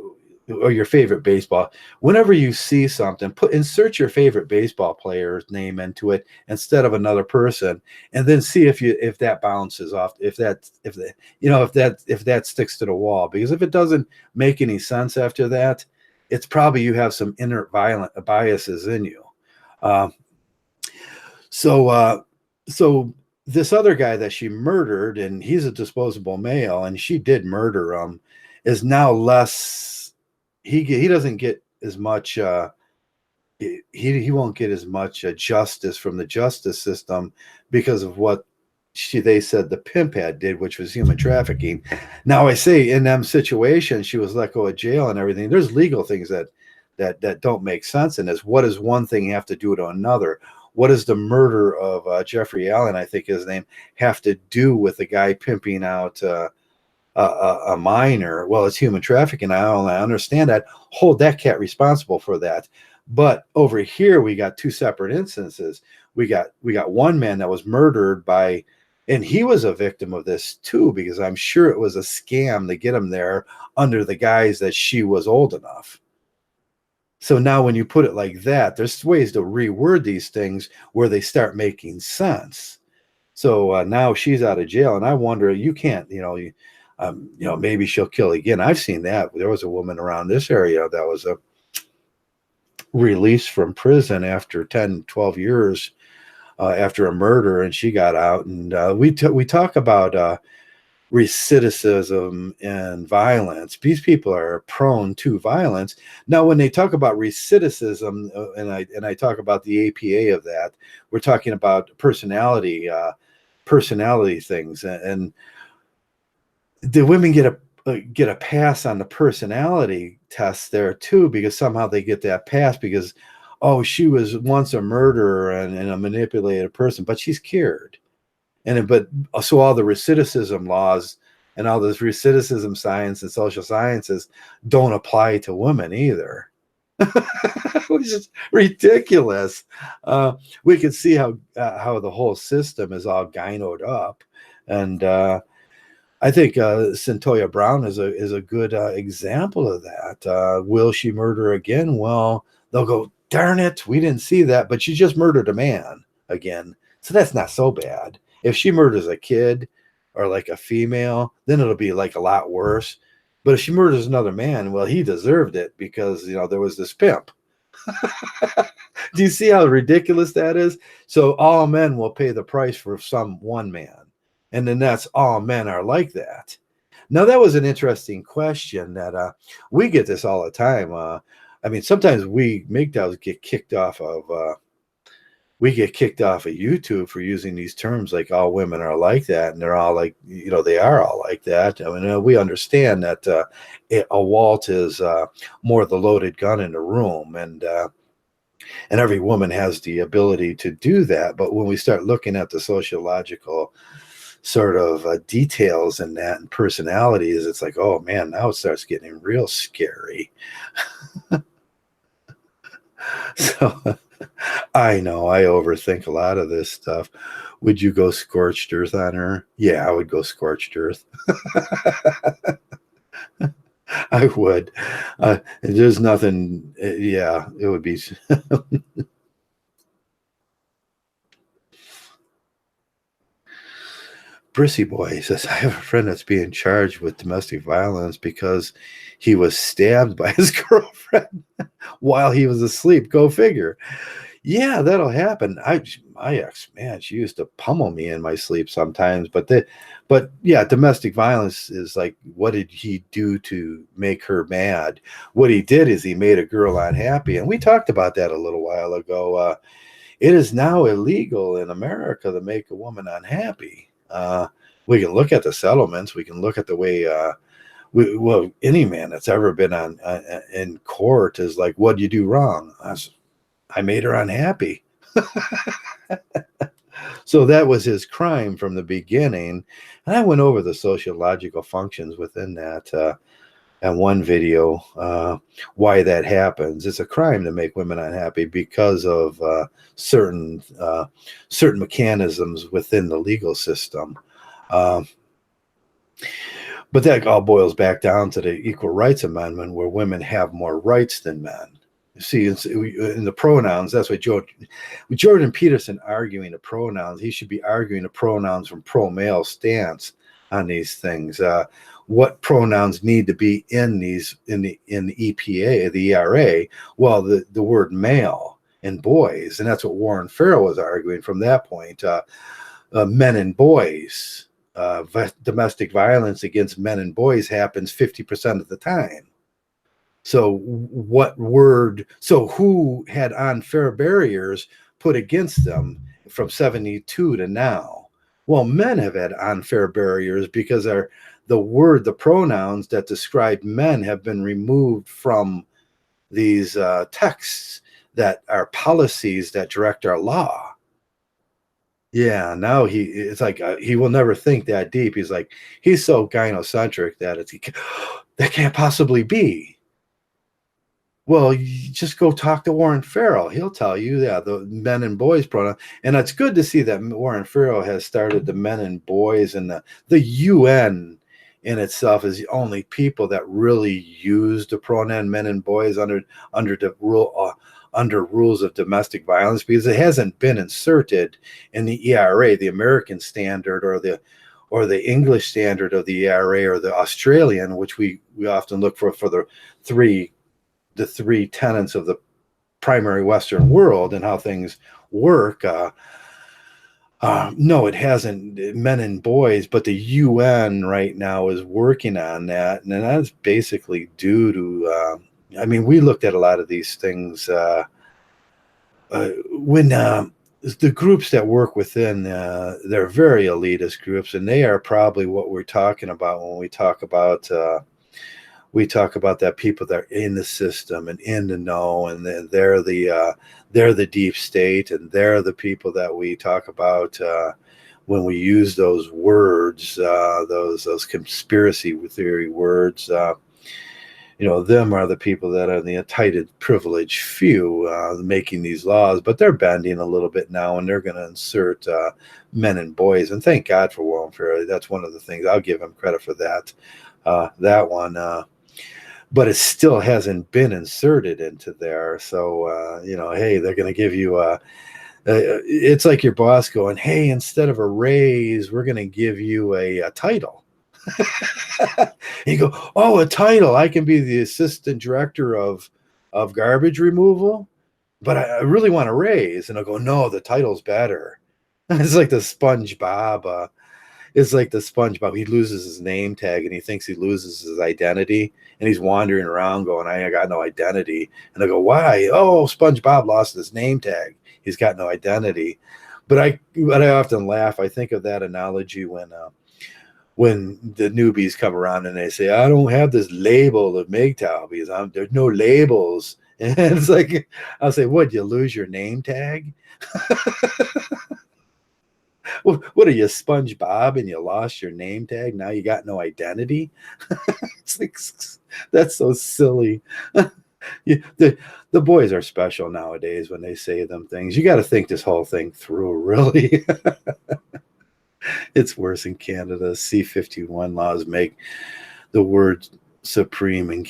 or your favorite baseball. Whenever you see something, insert your favorite baseball player's name into it instead of another person, and then see if that bounces off, if that sticks to the wall. Because if it doesn't make any sense after that, it's probably you have some inner violent biases in you. So this other guy that she murdered, and he's a disposable male, and she did murder him, is now less. He doesn't get as much. He won't get as much justice from the justice system because of what they said the pimp did, which was human trafficking. Now, I say in them situations, she was let go of jail and everything. There's legal things that don't make sense in this. What does one thing have to do to another? What does the murder of Jeffrey Allen, I think his name, have to do with the guy pimping out a minor? Well, it's human trafficking. I understand that. Hold that cat responsible for that. But over here, we got two separate instances. We got one man that was murdered by, and he was a victim of this too, because I'm sure it was a scam to get him there under the guise that she was old enough. So now when you put it like that, there's ways to reword these things where they start making sense. So now she's out of jail, and I wonder, you can't, maybe she'll kill again. I've seen that. There was a woman around this area that was released from prison after 10, 12 years after a murder, and she got out. And we talk about recidivism and violence. These people are prone to violence. Now, when they talk about recidivism, and I talk about the APA of that, we're talking about personality things, and the women get a pass on the personality test there too, because somehow they get that pass because, oh, she was once a murderer and a manipulated person, but she's cured. but so all the recidivism laws and all this recidivism science and social sciences don't apply to women either. Which is ridiculous. We can see how the whole system is all gynoed up, and I think Centoya Brown is a good example of that. Will she murder again? Well, they'll go, darn it, we didn't see that, but she just murdered a man again, so that's not so bad. If she murders a kid or like a female, then it'll be like a lot worse. But if she murders another man, well, he deserved it because there was this pimp. Do you see how ridiculous that is? So all men will pay the price for some one man, and then that's all men are like that. Now that was an interesting question that we get this all the time. I mean, sometimes we Mgtows get kicked off of YouTube for using these terms like all women are like that, and they're all like, they are all like that. I mean, we understand that a Walt is more the loaded gun in the room, and every woman has the ability to do that. But when we start looking at the sociological sort of details in that and personalities, it's like, oh man, now it starts getting real scary. So I know I overthink a lot of this stuff. Would you go scorched earth on her? Yeah, I would go scorched earth. I would. There's nothing. Yeah, it would be. Brissy Boy says, I have a friend that's being charged with domestic violence because he was stabbed by his girlfriend while he was asleep. Go figure. Yeah, that'll happen. My ex, man, she used to pummel me in my sleep sometimes. But yeah, domestic violence is like, what did he do to make her mad? What he did is he made a girl unhappy. And we talked about that a little while ago. It is now illegal in America to make a woman unhappy. We can look at the settlements. We can look at the way, any man that's ever been in court is like, what do you do wrong? I made her unhappy. So that was his crime from the beginning. And I went over the sociological functions within that and one video, why that happens. It's a crime to make women unhappy because of certain mechanisms within the legal system. But that all boils back down to the Equal Rights Amendment, where women have more rights than men. See, in the pronouns, that's what Jordan Peterson arguing the pronouns. He should be arguing the pronouns from pro-male stance on these things. What pronouns need to be in the EPA, the ERA? Well, the word male and boys, and that's what Warren Farrell was arguing from that point. Men and boys, domestic violence against men and boys happens 50% of the time. So who had unfair barriers put against them from 72 to now? Well, men have had unfair barriers because the pronouns that describe men have been removed from these texts that are policies that direct our law. Yeah, now it's like he will never think that deep. He's like, he's so gynocentric that that can't possibly be. Well, you just go talk to Warren Farrell. He'll tell you, yeah, the men and boys pronoun. And it's good to see that Warren Farrell has started the men and boys, and the UN in itself is the only people that really use the pronoun men and boys under the rule under rules of domestic violence, because it hasn't been inserted in the ERA, the American standard, or the English standard of the ERA, or the Australian, which we often look for the three tenets of the primary Western world and how things work. No, it hasn't, men and boys, but the UN right now is working on that. And that's basically due to, we looked at a lot of these things when the groups that work within, they're very elitist groups, and they are probably what we're talking about when we talk about that people that are in the system and in the know, and they're the deep state, and they're the people that we talk about when we use those words, those conspiracy theory words. Them are the people that are the entitled privileged few making these laws, but they're bending a little bit now, and they're going to insert men and boys. And thank God for Will and Fairley. That's one of the things I'll give him credit for that. That one. But it still hasn't been inserted into there. So, hey, they're going to give you it's like your boss going, hey, instead of a raise, we're going to give you a title. You go, oh, a title. I can be the assistant director of garbage removal, but I really want a raise. And I'll go, no, the title's better. It's like the SpongeBob. It's like the SpongeBob. He loses his name tag and he thinks he loses his identity. And he's wandering around going, I got no identity. And I go, why? Oh, SpongeBob lost his name tag. He's got no identity. But I often laugh. I think of that analogy when the newbies come around and they say, I don't have this label of Mgtow because there's no labels. And it's like, I'll say, what, you lose your name tag? What are you, SpongeBob, and you lost your name tag? Now you got no identity? It's like, that's so silly. The boys are special nowadays when they say them things. You got to think this whole thing through, really. It's worse in Canada. C-51 laws make the word supreme in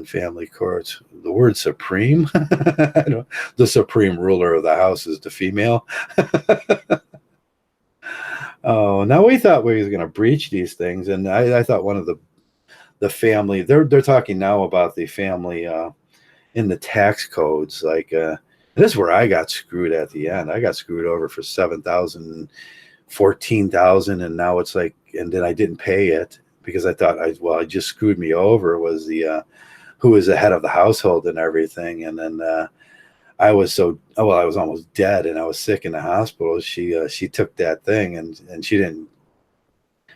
family courts. The word supreme? The supreme ruler of the house is the female. Oh, now we thought we was going to breach these things, and I thought one of the family, they're talking now about the family in the tax codes. Like this is where I got screwed at the end. I got screwed over for 7,000, 14,000, and now it's like, and then I didn't pay it because I thought I just screwed me over. Was the who was the head of the household and everything, and then I was I was almost dead and I was sick in the hospital. She took that thing and she didn't,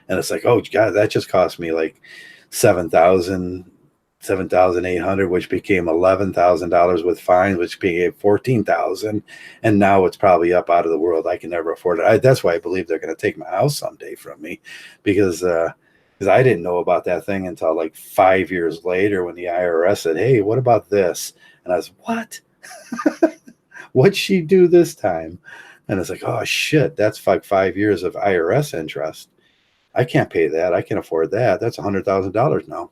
and it's like, oh God, that just cost me like 7,800, which became $11,000 with fines, which became 14,000, and now it's probably up out of the world. I can never afford it. That's why I believe they're going to take my house someday from me, because I didn't know about that thing until like 5 years later when the IRS said, hey, what about this? And I was, what? What'd she do this time? And it's like, oh shit, that's like 5 years of IRS interest. I can't pay that. I can't afford that. That's $100,000 now.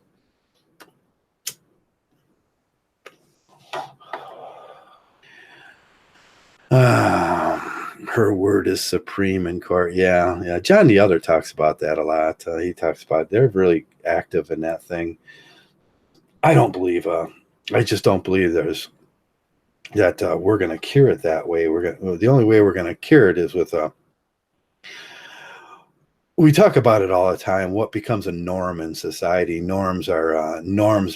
Her word is supreme in court. Yeah. John the Other talks about that a lot. He talks about they're really active in that thing. I don't believe. I just don't believe there's that we're going to cure it that way. The only way we're going to cure it is with we talk about it all the time. What becomes a norm in society? Norms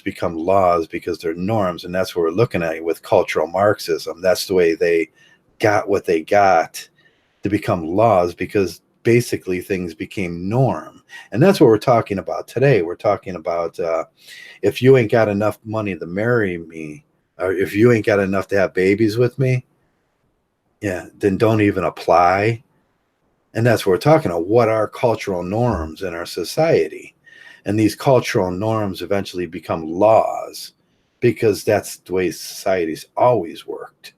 become laws because they're norms, and that's what we're looking at with cultural Marxism. That's the way they got what they got to become laws, because basically things became norm, and that's what we're talking about today. We're talking about if you ain't got enough money to marry me, or if you ain't got enough to have babies with me, then don't even apply. And that's what we're talking about. What are cultural norms in our society? And these cultural norms eventually become laws because that's the way society's always worked.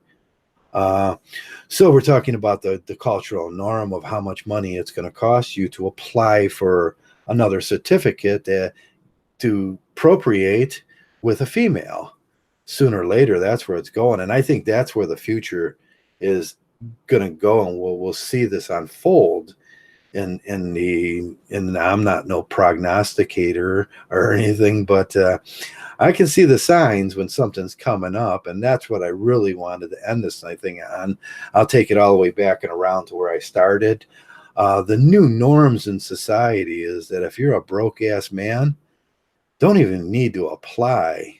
So we're talking about the cultural norm of how much money it's going to cost you to apply for another certificate to procreate with a female. Sooner or later, that's where it's going. And I think that's where the future is going to go, and we'll see this unfold in I'm not no prognosticator or anything, but I can see the signs when something's coming up, and that's what I really wanted to end this thing on. I'll take it all the way back and around to where I started. The new norms in society is that if you're a broke ass man, don't even need to apply.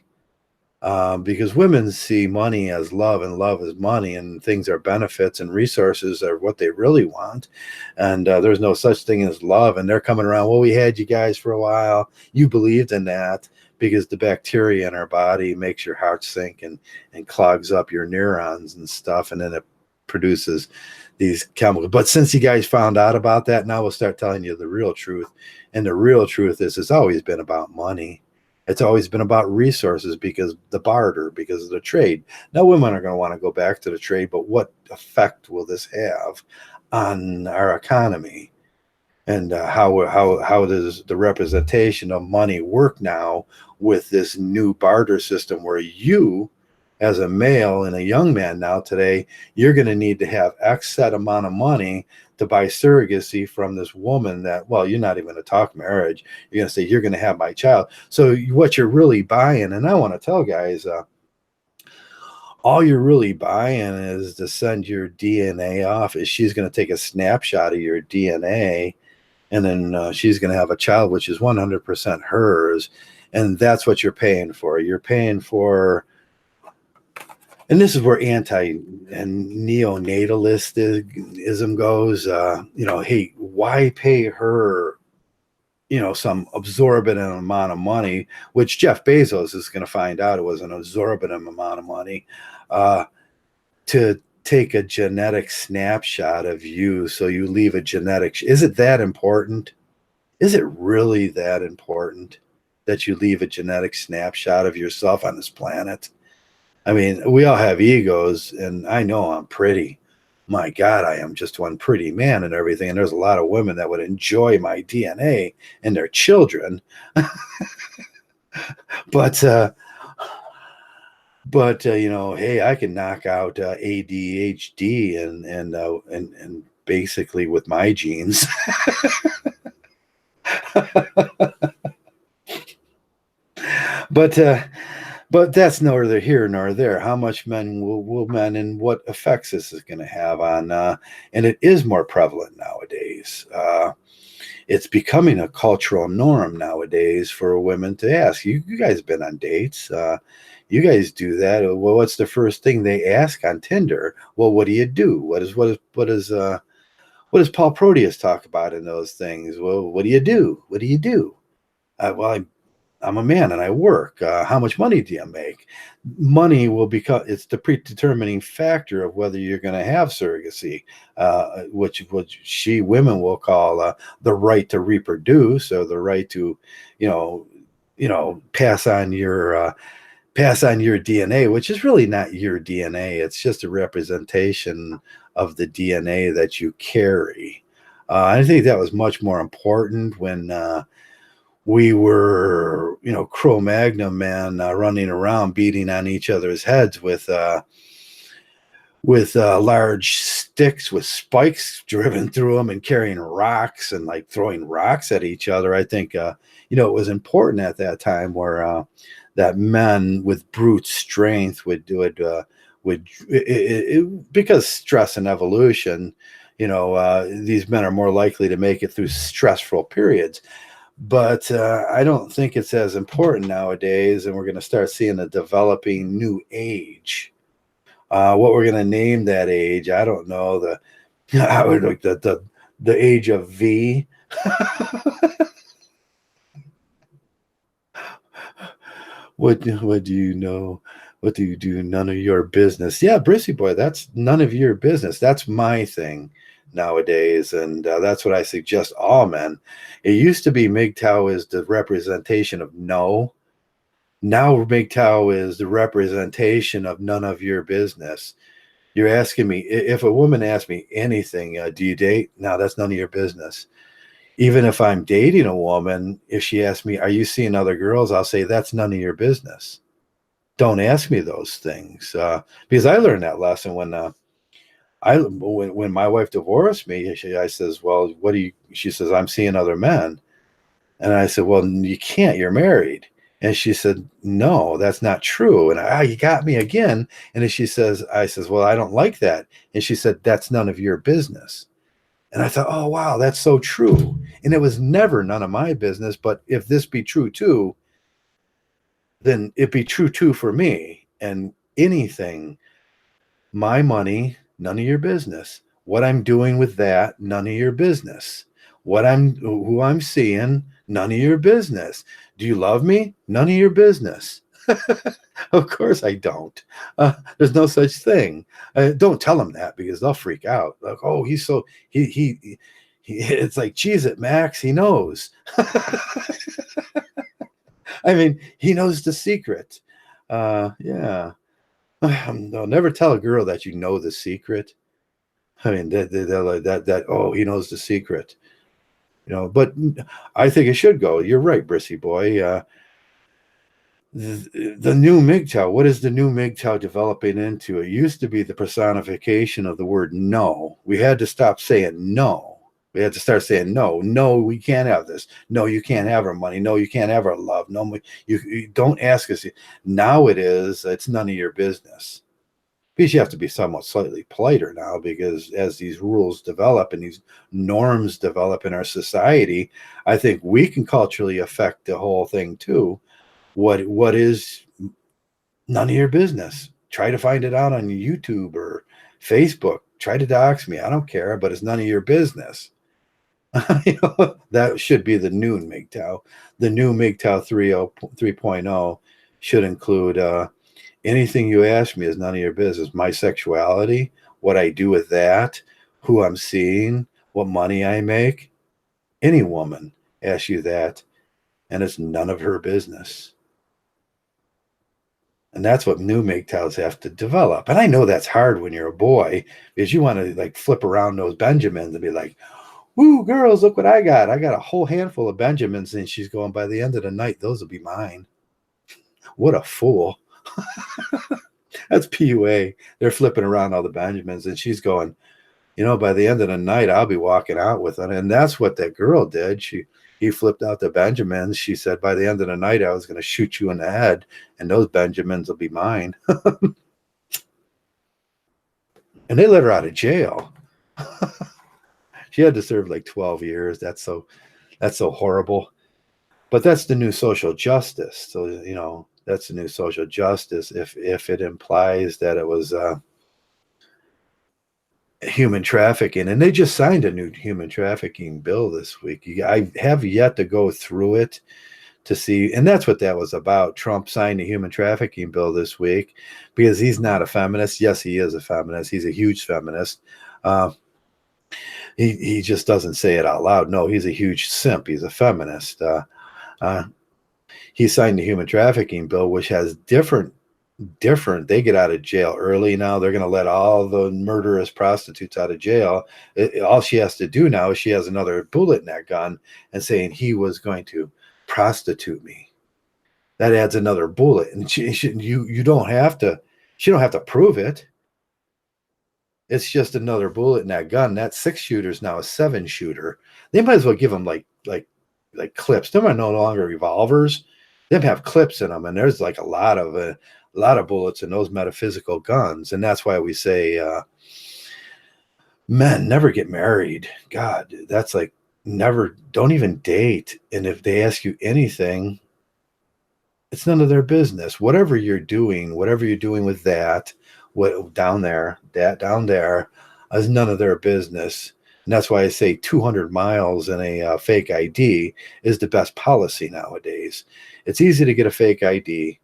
Because women see money as love and love is money, and things are benefits and resources are what they really want. And there's no such thing as love. And they're coming around, well, we had you guys for a while. You believed in that because the bacteria in our body makes your heart sink and clogs up your neurons and stuff. And then it produces these chemicals. But since you guys found out about that, now we'll start telling you the real truth. And the real truth is it's always been about money. It's always been about resources, because the barter, because of the trade. Now women are going to want to go back to the trade, but what effect will this have on our economy? And how does the representation of money work now with this new barter system, where you, as a male and a young man now today, you're going to need to have X set amount of money to buy surrogacy from this woman that, well, you're not even going to talk marriage. You're going to say, you're going to have my child. So what you're really buying, and I want to tell guys, all you're really buying is to send your DNA off. Is she's going to take a snapshot of your DNA, and then she's going to have a child, which is 100% hers. And that's what you're paying for. You're paying for, and this is where anti and neonatalism goes. Hey, why pay her, some absorbent amount of money, which Jeff Bezos is going to find out it was an absorbent amount of money, to take a genetic snapshot of you, so you leave a genetic. Is it that important? Is it really that important that you leave a genetic snapshot of yourself on this planet? I mean, we all have egos, and I know I'm pretty. My God, I am just one pretty man and everything. And there's a lot of women that would enjoy my DNA and their children. But hey, I can knock out ADHD and basically with my genes. But that's neither here nor there. How much men will men, and what effects this is going to have on, and it is more prevalent nowadays. It's becoming a cultural norm nowadays for women to ask. You guys been on dates? You guys do that? Well, what's the first thing they ask on Tinder? Well, what do you do? What does Paul Proteus talk about in those things? Well, what do you do? What do you do? I'm a man and I work. How much money do you make? Money will become, it's the predetermining factor of whether you're going to have surrogacy, which women will call the right to reproduce, or the right to, pass on your DNA, which is really not your DNA. It's just a representation of the DNA that you carry. I think that was much more important when we were, Cro-Magnon men running around beating on each other's heads with large sticks with spikes driven through them, and carrying rocks and like throwing rocks at each other. I think, it was important at that time where that men with brute strength would because stress and evolution, these men are more likely to make it through stressful periods. But I don't think it's as important nowadays, and we're going to start seeing a developing new age. What we're going to name that age, I don't know. I would like the age of V. What do you know? What do you do? None of your business. Yeah, Brissy boy, that's none of your business. That's my thing nowadays, and that's what I suggest all men. It used to be Mgtow is the representation of no. Now Mgtow is the representation of none of your business. You're asking me, if a woman asks me anything, do you date? No, that's none of your business. Even if I'm dating a woman, if she asks me, are you seeing other girls? I'll say, that's none of your business. Don't ask me those things. Because I learned that lesson when my wife divorced me. I says, well, she says, I'm seeing other men. And I said, well, you can't, you're married. And she said, no, that's not true. And you got me again. And I says, well, I don't like that. And she said, that's none of your business. And I thought, oh, wow, that's so true. And it was never none of my business. But if this be true too, then it be true too for me. And anything, my money, none of your business. What I'm doing with that, none of your business. Who I'm seeing, none of your business. Do you love me? None of your business. Of course I don't. There's no such thing. Don't tell them that because they'll freak out. Like, oh, he's so he it's like, geez, it Max, he knows. I mean, he knows the secret. Yeah. No, never tell a girl that you know the secret. I mean, they're like that. Oh, he knows the secret. But I think it should go. You're right, Brissy boy. The new Mgtow. What is the new Mgtow developing into? It used to be the personification of the word no. We had to stop saying no. We had to start saying no. No, we can't have this. No, you can't have our money. No, you can't have our love. No, you don't ask us. Now it's none of your business. Because you have to be somewhat slightly politer now, because as these rules develop and these norms develop in our society, I think we can culturally affect the whole thing too. What is none of your business? Try to find it out on YouTube or Facebook. Try to dox me. I don't care, but it's none of your business. That should be the new Mgtow. The new Mgtow 3.0 should include anything you ask me is none of your business. My sexuality, what I do with that, who I'm seeing, what money I make. Any woman asks you that, and it's none of her business. And that's what new Mgtows have to develop. And I know that's hard when you're a boy, because you want to like flip around those Benjamins and be like, woo, girls, look what I got. I got a whole handful of Benjamins. And she's going, by the end of the night, those will be mine. What a fool. That's PUA. They're flipping around all the Benjamins. And she's going, by the end of the night, I'll be walking out with it. And that's what that girl did. He flipped out the Benjamins. She said, by the end of the night, I was going to shoot you in the head, and those Benjamins will be mine. And they let her out of jail. She had to serve like 12 years. That's so horrible. But that's the new social justice. So, that's the new social justice. If it implies that it was human trafficking, and they just signed a new human trafficking bill this week. I have yet to go through it to see, and that's what that was about. Trump signed a human trafficking bill this week because he's not a feminist. Yes, he is a feminist. He's a huge feminist. He just doesn't say it out loud. No, he's a huge simp. He's a feminist. He signed the human trafficking bill, which has different. They get out of jail early now. They're going to let all the murderous prostitutes out of jail. All she has to do now is she has another bullet in that gun and saying he was going to prostitute me. That adds another bullet, and you don't have to. She don't have to prove it. It's just another bullet in that gun. That 6-shooter is now a 7-shooter. They might as well give them like clips. Them are no longer revolvers. They have clips in them, and there's like a lot of bullets in those metaphysical guns. And that's why we say men never get married. God, that's like never, don't even date. And if they ask you anything, it's none of their business. Whatever you're doing with that, what down there is none of their business. And that's why I say 200 miles and a fake ID is the best policy nowadays. It's easy to get a fake ID.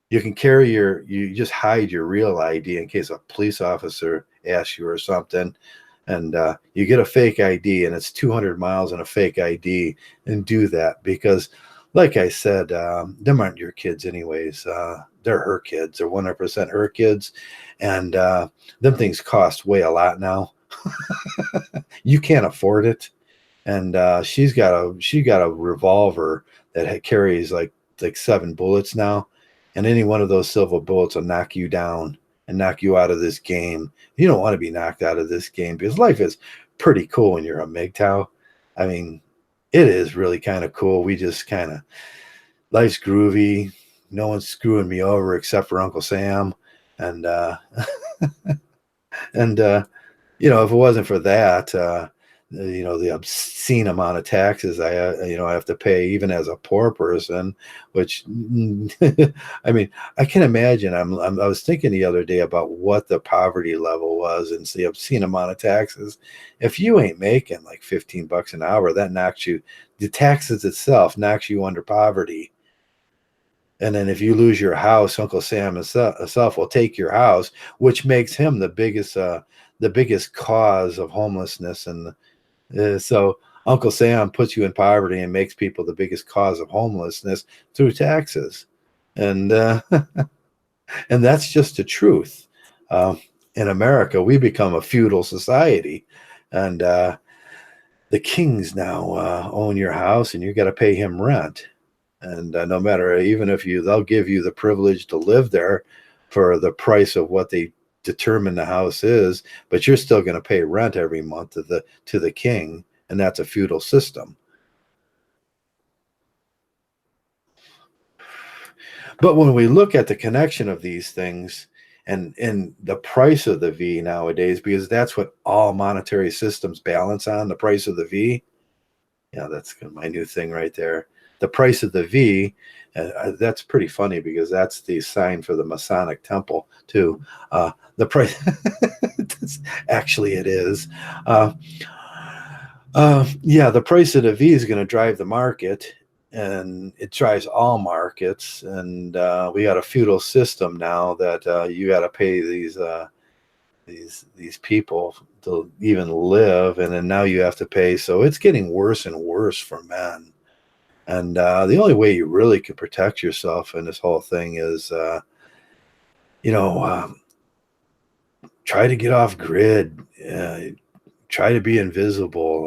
You can carry you just hide your real ID in case a police officer asks you or something. And you get a fake ID, and it's 200 miles and a fake ID, and do that because, like I said, them aren't your kids anyways. They're her kids. They're 100% her kids. And them things cost way a lot now. You can't afford it. And she got a revolver that carries like 7 bullets now. And any one of those silver bullets will knock you down and knock you out of this game. You don't want to be knocked out of this game because life is pretty cool when you're a Mgtow. I mean, it is really kind of cool. We just life's groovy. No one's screwing me over except for Uncle Sam. And, and if it wasn't for that, the obscene amount of taxes I have to pay even as a poor person, which I mean, I can imagine. I was thinking the other day about what the poverty level was and the obscene amount of taxes. If you ain't making like $15 an hour, that knocks you, the taxes itself knocks you under poverty. And then if you lose your house, Uncle Sam himself will take your house, which makes him the biggest cause of homelessness. And so Uncle Sam puts you in poverty and makes people the biggest cause of homelessness through taxes. And and that's just the truth. Uh, in America, we become a feudal society, and the kings now own your house, and you got to pay him rent. And no matter, even if they'll give you the privilege to live there for the price of what they determine the house is, but you're still going to pay rent every month to the king, and that's a feudal system. But when we look at the connection of these things and the price of the V nowadays, because that's what all monetary systems balance on, the price of the V. Yeah, that's my new thing right there. The price of the V. That's pretty funny because that's the sign for the Masonic temple too. The price, actually, it is. Uh, yeah, the price of the V is going to drive the market, and it drives all markets. And we got a feudal system now that you got to pay these people to even live, and then now you have to pay. So it's getting worse and worse for men. And the only way you really can protect yourself in this whole thing is, you know, try to get off grid. Try to be invisible.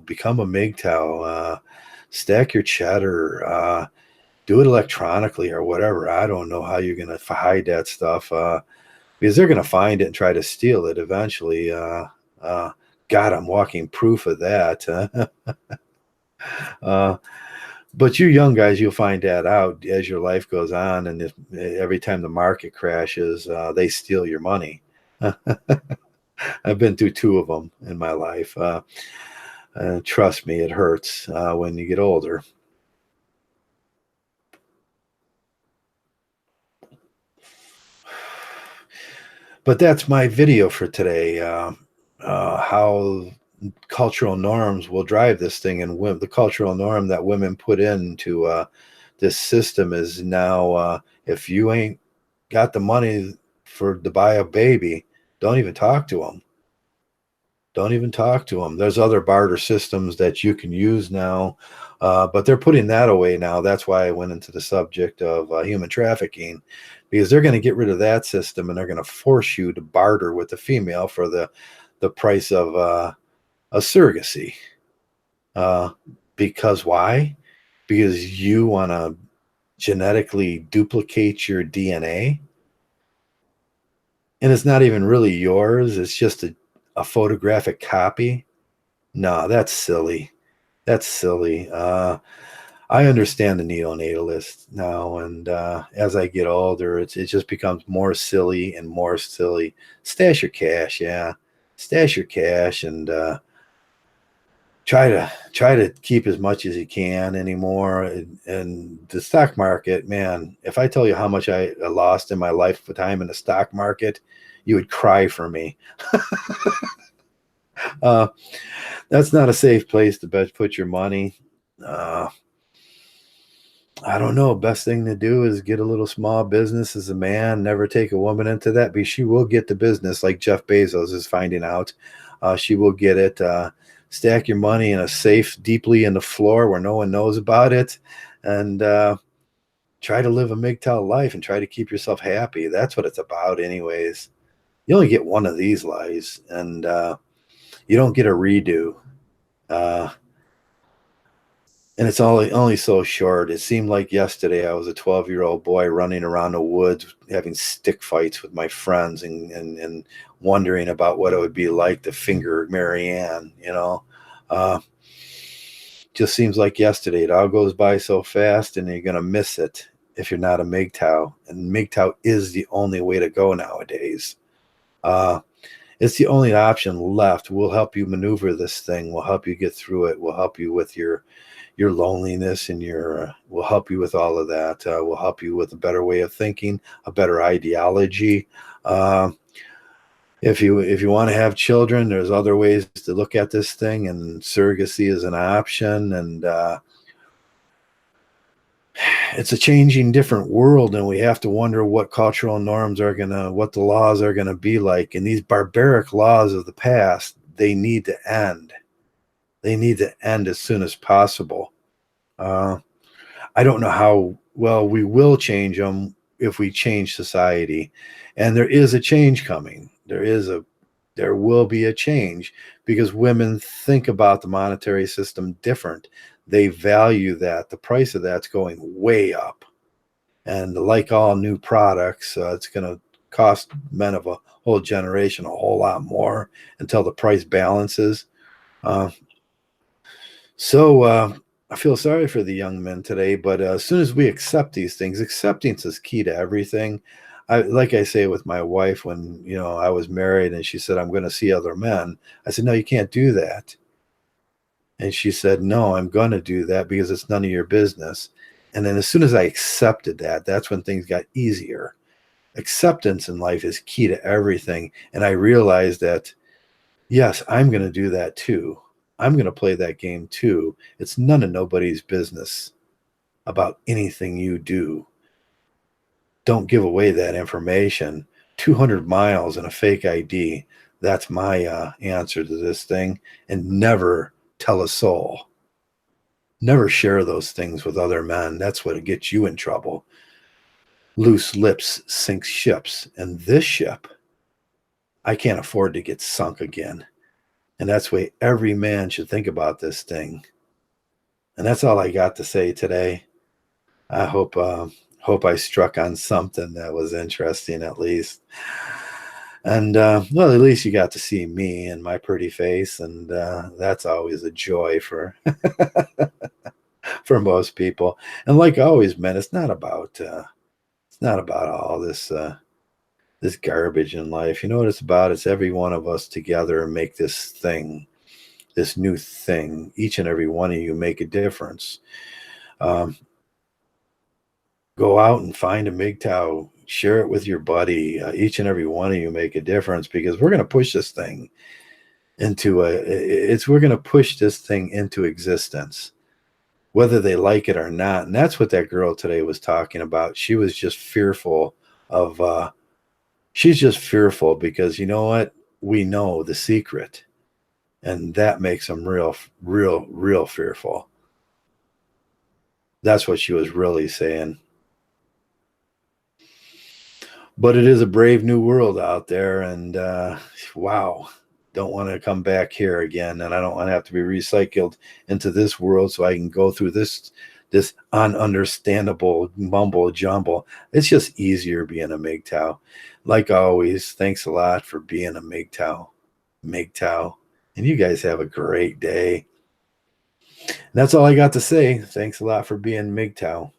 Become a Mgtow. Stack your cheddar. Do it electronically or whatever. I don't know how you're going to hide that stuff because they're going to find it and try to steal it eventually. God, I'm walking proof of that. uh, but you young guys, you'll find that out as your life goes on. And every time the market crashes, they steal your money. I've been through two of them in my life. Trust me, it hurts when you get older. But that's my video for today. How cultural norms will drive this thing, and the cultural norm that women put into this system is now if you ain't got the money to buy a baby, don't even talk to them. Don't even talk to them. There's other barter systems that you can use now, but they're putting that away now. That's why I went into the subject of human trafficking, because they're going to get rid of that system and they're going to force you to barter with the female for the price of a surrogacy. Uh, because why? Because you want to genetically duplicate your DNA, and it's not even really yours. It's just a photographic copy. No, that's silly. That's silly. I understand the neonatalist now, and as I get older, it just becomes more silly and more silly. Stash your cash, yeah. Stash your cash, and try to keep as much as you can anymore. And the stock market, man, if I tell you how much I lost in my lifetime in the stock market, you would cry for me. uh, that's not a safe place to put your money. Uh, I don't know. Best thing to do is get a little small business as a man. Never take a woman into that, because she will get the business, like Jeff Bezos is finding out. She will get it. Stack your money in a safe, deeply in the floor where no one knows about it, and try to live a MGTOW life and try to keep yourself happy. That's what it's about, anyways. You only get one of these lives, and you don't get a redo. Uh, and it's only so short. It seemed like yesterday I was a 12-year-old boy running around the woods having stick fights with my friends, and wondering about what it would be like to finger Marianne. Just seems like yesterday. It all goes by so fast, and you're gonna miss it if you're not a MGTOW. And MGTOW is the only way to go nowadays. Uh, it's the only option left. We'll help you maneuver this thing. We'll help you get through it. We'll help you with your loneliness, and we'll help you with all of that. We'll help you with a better way of thinking, a better ideology. Uh, if you want to have children, there's other ways to look at this thing, and surrogacy is an option. And it's a changing different world, and we have to wonder what cultural norms are gonna, what the laws are gonna be like. And these barbaric laws of the past, they need to end. They need to end as soon as possible. uh, I don't know how well we will change them if we change society. And there is a change coming. There will be a change because women think about the monetary system different. They value that. The price of that's going way up. And like all new products, it's going to cost men of a whole generation a whole lot more until the price balances. Uh, so I feel sorry for the young men today, but as soon as we accept these things, acceptance is key to everything. Like I say with my wife, when I was married, and she said, "I'm going to see other men." I said, "No, you can't do that." And she said, "No, I'm going to do that because it's none of your business." And then as soon as I accepted that, that's when things got easier. Acceptance in life is key to everything, and I realized that yes, I'm going to do that too. I'm going to play that game too. It's none of nobody's business about anything you do. Don't give away that information. 200 miles and a fake ID. That's my answer to this thing. And never tell a soul. Never share those things with other men. That's what gets you in trouble. Loose lips sink ships. And this ship, I can't afford to get sunk again. And that's the way every man should think about this thing. And that's all I got to say today. I hope I struck on something that was interesting at least. And well, at least you got to see me and my pretty face, and that's always a joy for for most people. And like always, man, it's not about all this garbage in life. You know what it's about? It's every one of us together and make this thing, this new thing. Each and every one of you make a difference. Um, Go out and find a Mgtow, share it with your buddy. Each and every one of you make a difference because we're going to push this thing we're going to push this thing into existence, whether they like it or not. And that's what that girl today was talking about. She was just fearful of, she's just fearful because you know what? We know the secret, and that makes them real fearful. That's what she was really saying. But it is a brave new world out there, and wow, don't want to come back here again, and I don't want to have to be recycled into this world so I can go through this ununderstandable mumble jumble. It's just easier being a Mgtow. Like always, thanks a lot for being a Mgtow, and you guys have a great day. And that's all I got to say. Thanks a lot for being Mgtow.